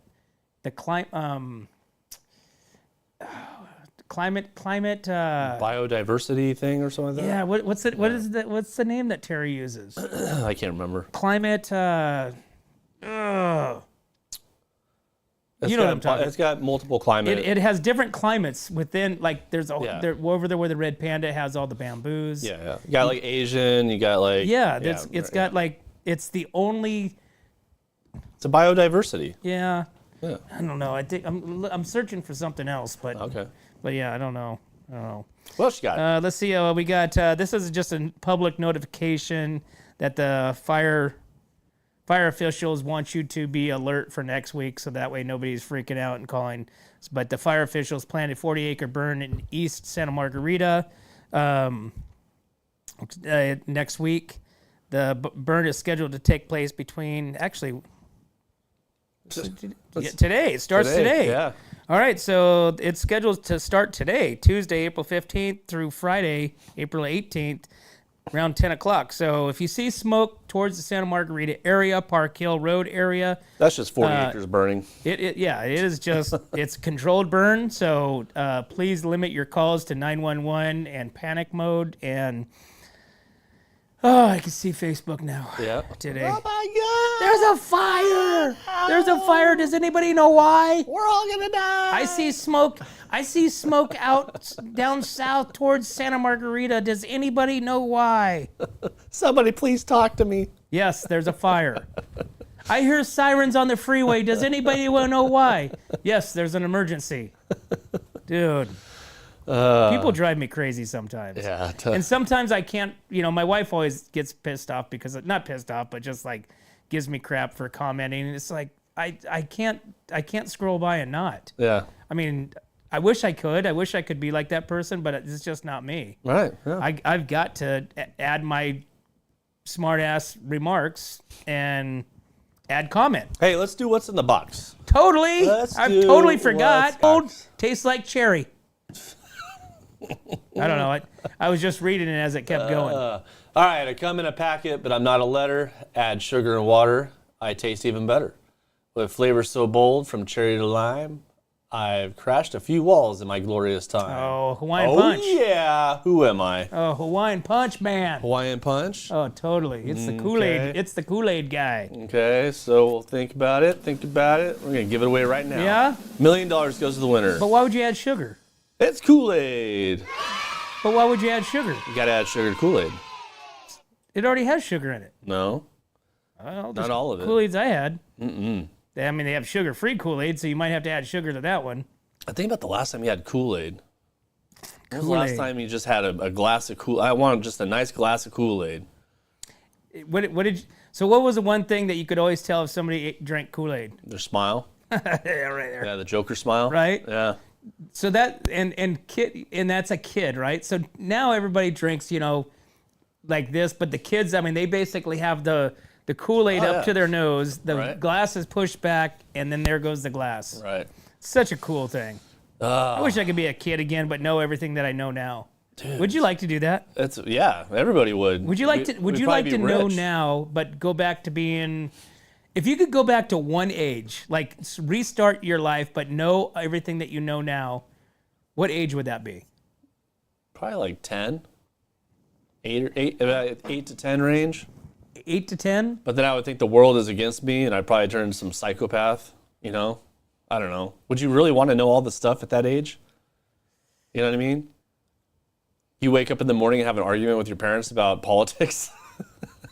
The climate biodiversity thing or something like that? Yeah, what's it? What is that? What's the name that Terry uses? I can't remember. Climate you know what I'm talking. It's got multiple climates. It has different climates within, like there's there over there where the red panda has all the bamboos. Yeah. You got like Asian, you got like it's got like it's the only. It's a biodiversity. Yeah. I don't know. I think I'm searching for something else, but okay. But yeah, I don't know. What else you got? Let's see. We got this is just a public notification that the fire officials want you to be alert for next week, so that way nobody's freaking out and calling. But the fire officials planned a 40-acre burn in East Santa Margarita next week. The burn is scheduled to take place between today. It starts today. Yeah. All right, so it's scheduled to start today, Tuesday, April 15th through Friday, April 18th, around 10 o'clock. So if you see smoke towards the Santa Margarita area, Park Hill Road area. That's just 40 acres burning. It is just, it's controlled burn. So please limit your calls to 911 and panic mode. And, I can see Facebook now. Yeah. Today. Oh my God. There's a fire. There's a fire. Does anybody know why? We're all going to die. I see smoke out down south towards Santa Margarita. Does anybody know why? Somebody please talk to me. Yes, there's a fire. I hear sirens on the freeway. Does anybody want to know why? Yes, there's an emergency. Dude. People drive me crazy sometimes. Yeah. And sometimes I can't, my wife always gets pissed off because, not pissed off, but just like gives me crap for commenting. And it's like, I can't scroll by and not. Yeah. I mean, I wish I could. I wish I could be like that person, but it's just not me. Right. Yeah. I've got to add my smart ass remarks and add comment. Hey, let's do what's in the box. Totally. I totally forgot. Tastes like cherry. I don't know. I was just reading it as it kept going. All right, I come in a packet, but I'm not a letter. Add sugar and water. I taste even better. With flavors so bold, from cherry to lime, I've crashed a few walls in my glorious time. Oh, Hawaiian Punch. Oh, yeah. Who am I? Oh, Hawaiian Punch, man. Hawaiian Punch? Oh, totally. It's the Kool-Aid. Okay. It's the Kool-Aid guy. Okay, so we'll think about it. We're going to give it away right now. Yeah? $1 million goes to the winner. But why would you add sugar? It's Kool-Aid. But why would you add sugar? You got to add sugar to Kool-Aid. It already has sugar in it. No, Well, not all of it. Kool-Aids I had. I mean, they have sugar-free Kool-Aid, so you might have to add sugar to that one. I think about the last time you had Kool-Aid. When was the Kool-Aid. last time you just had a glass of Kool-Aid? I wanted just a nice glass of Kool-Aid. So what was the one thing that you could always tell if somebody drank Kool-Aid? Their smile. Yeah, right there. Yeah, the Joker smile. Right? Yeah. So that and that's a kid, right? So now everybody drinks, like this, but the kids, I mean, they basically have the Kool-Aid up to their nose, the glass is pushed back, and then there goes the glass. Right. Such a cool thing. I wish I could be a kid again, but know everything that I know now. Dude. Would you like to do that? Everybody would. Would you like to know now, but go back to being? If you could go back to one age, like restart your life, but know everything that you know now, what age would that be? Probably like 10. 8 to 10 range. 8 to 10? But then I would think the world is against me, and I'd probably turn into some psychopath, I don't know. Would you really want to know all the stuff at that age? You know what I mean? You wake up in the morning and have an argument with your parents about politics.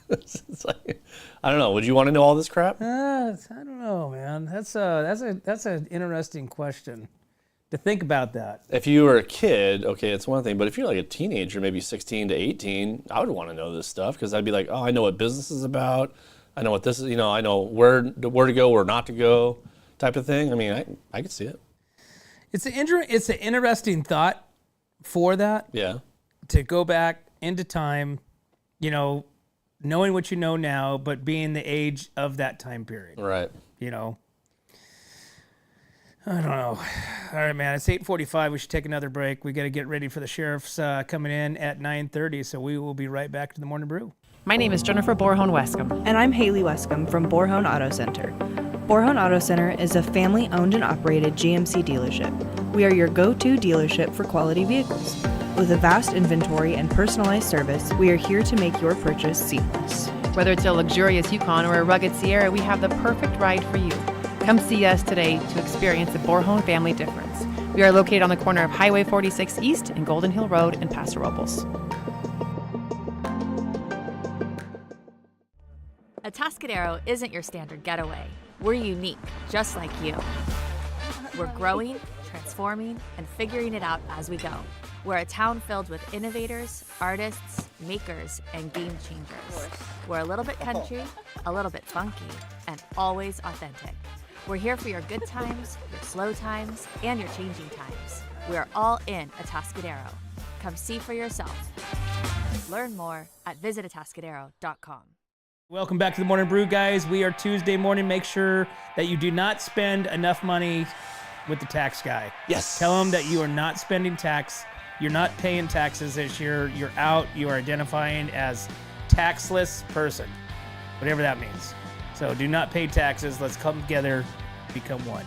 It's like, I don't know. Would you want to know all this crap? I don't know, man. That's an interesting question to think about that. If you were a kid, okay, it's one thing. But if you're like a teenager, maybe 16 to 18, I would want to know this stuff because I'd be like, oh, I know what business is about. I know what this is. I know where to go, where not to go, type of thing. I mean, I could see it. It's an interesting thought for that. Yeah. To go back into time, knowing what you know now, but being the age of that time period. Right. I don't know. All right, man. It's 8:45. We should take another break. We got to get ready for the sheriff's coming in at 9:30. So we will be right back to the Morning Brew. My name is Jennifer Borhone-Wescombe. And I'm Haley Wescombe from Borhone Auto Center. Borhone Auto Center is a family-owned and operated GMC dealership. We are your go-to dealership for quality vehicles. With a vast inventory and personalized service, we are here to make your purchase seamless. Whether it's a luxurious Yukon or a rugged Sierra, we have the perfect ride for you. Come see us today to experience the Borhone family difference. We are located on the corner of Highway 46 East and Golden Hill Road in Paso Robles. Atascadero isn't your standard getaway. We're unique, just like you. We're growing, transforming, and figuring it out as we go. We're a town filled with innovators, artists, makers, and game changers. We're a little bit country, a little bit funky, and always authentic. We're here for your good times, your slow times, and your changing times. We are all in Atascadero. Come see for yourself. Learn more at visitatascadero.com. Welcome back to the Morning Brew, guys. We are Tuesday morning. Make sure that you do not spend enough money with the tax guy. Yes. Tell him that you are not spending tax. You're not paying taxes this year. You're out. You are identifying as taxless person, whatever that means. So do not pay taxes. Let's come together, become one.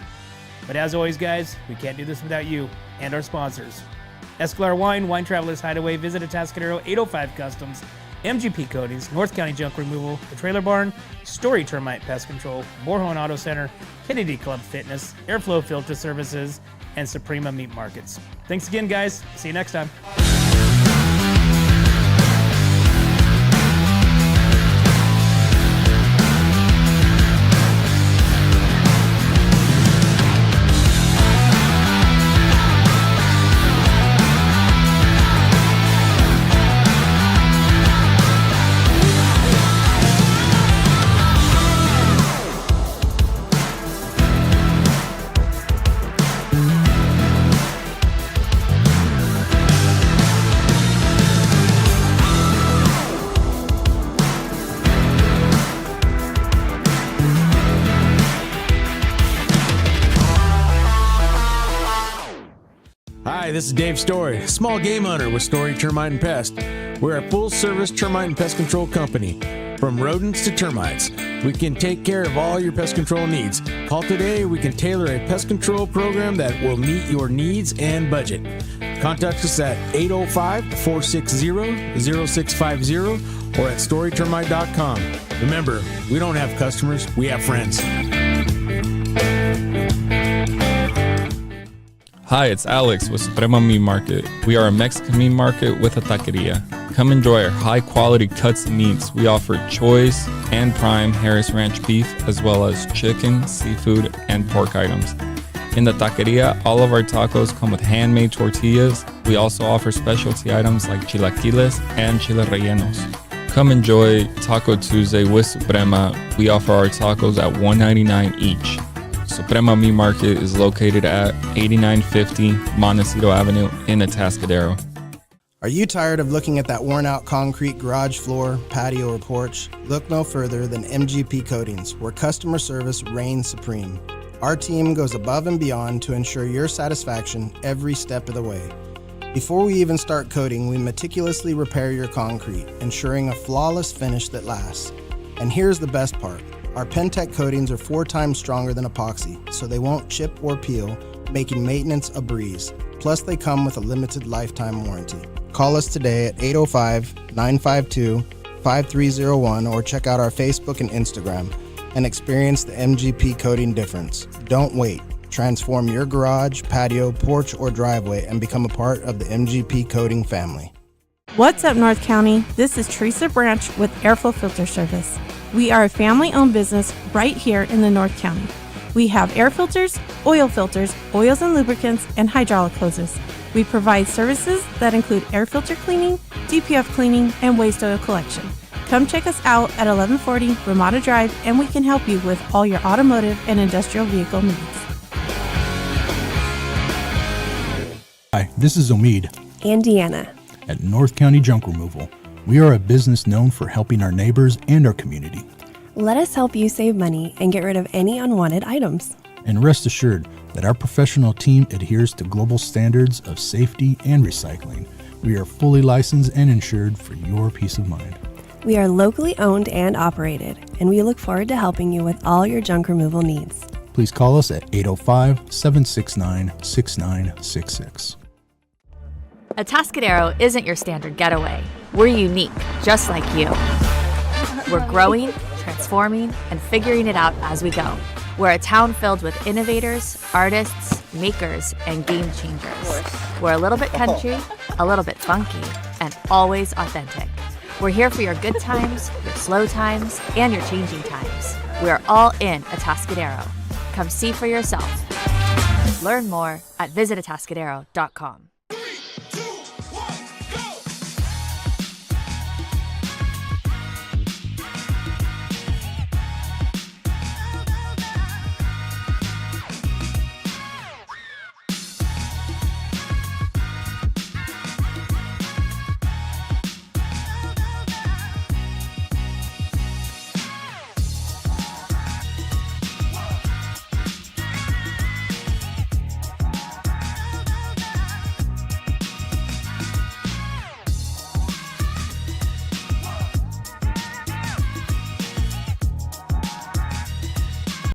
But as always, guys, we can't do this without you and our sponsors. Escalar Wine, Wine Travelers Hideaway, visit Atascadero, 805 Customs, MGP Coatings, North County Junk Removal, The Trailer Barn, Story Termite Pest Control, Borhone Auto Center, Kennedy Club Fitness, Airflow Filter Services, and Suprema Meat Markets. Thanks again, guys. See you next time. Hi, this is Dave Story, small game hunter with Story Termite and Pest. We're a full-service termite and pest control company. From rodents to termites, We can take care of all your pest control needs. Call today. We can tailor a pest control program that will meet your needs and budget. Contact us at 805-460-0650 or at storytermite.com. Remember, we don't have customers, we have friends. Hi, it's Alex with Suprema Meat Market. We are a Mexican meat market with a taqueria. Come enjoy our high-quality cuts and meats. We offer choice and prime Harris Ranch beef, as well as chicken, seafood, and pork items. In the taqueria, all of our tacos come with handmade tortillas. We also offer specialty items like chilaquiles and chile rellenos. Come enjoy Taco Tuesday with Suprema. We offer our tacos at $1.99 each. Suprema Meat Market is located at 8950 Montecito Avenue in Atascadero. Are you tired of looking at that worn-out concrete garage floor, patio, or porch? Look no further than MGP Coatings, where customer service reigns supreme. Our team goes above and beyond to ensure your satisfaction every step of the way. Before we even start coating, we meticulously repair your concrete, ensuring a flawless finish that lasts. And here's the best part. Our Pentec coatings are 4 times stronger than epoxy, so they won't chip or peel, making maintenance a breeze. Plus, they come with a limited lifetime warranty. Call us today at 805-952-5301 or check out our Facebook and Instagram and experience the MGP coating difference. Don't wait. Transform your garage, patio, porch, or driveway and become a part of the MGP coating family. What's up, North County? This is Teresa Branch with Airflow Filter Service. We are a family-owned business right here in the North County. We have air filters, oils and lubricants, and hydraulic hoses. We provide services that include air filter cleaning, DPF cleaning, and waste oil collection. Come check us out at 1140 Ramada Drive, and we can help you with all your automotive and industrial vehicle needs. Hi, this is Omid and Deanna at North County Junk Removal. We are a business known for helping our neighbors and our community. Let us help you save money and get rid of any unwanted items. And rest assured that our professional team adheres to global standards of safety and recycling. We are fully licensed and insured for your peace of mind. We are locally owned and operated, and we look forward to helping you with all your junk removal needs. Please call us at 805-769-6966. Atascadero isn't your standard getaway. We're unique, just like you. We're growing, transforming, and figuring it out as we go. We're a town filled with innovators, artists, makers, and game changers. We're a little bit country, a little bit funky, and always authentic. We're here for your good times, your slow times, and your changing times. We're all in Atascadero. Come see for yourself. Learn more at visitatascadero.com.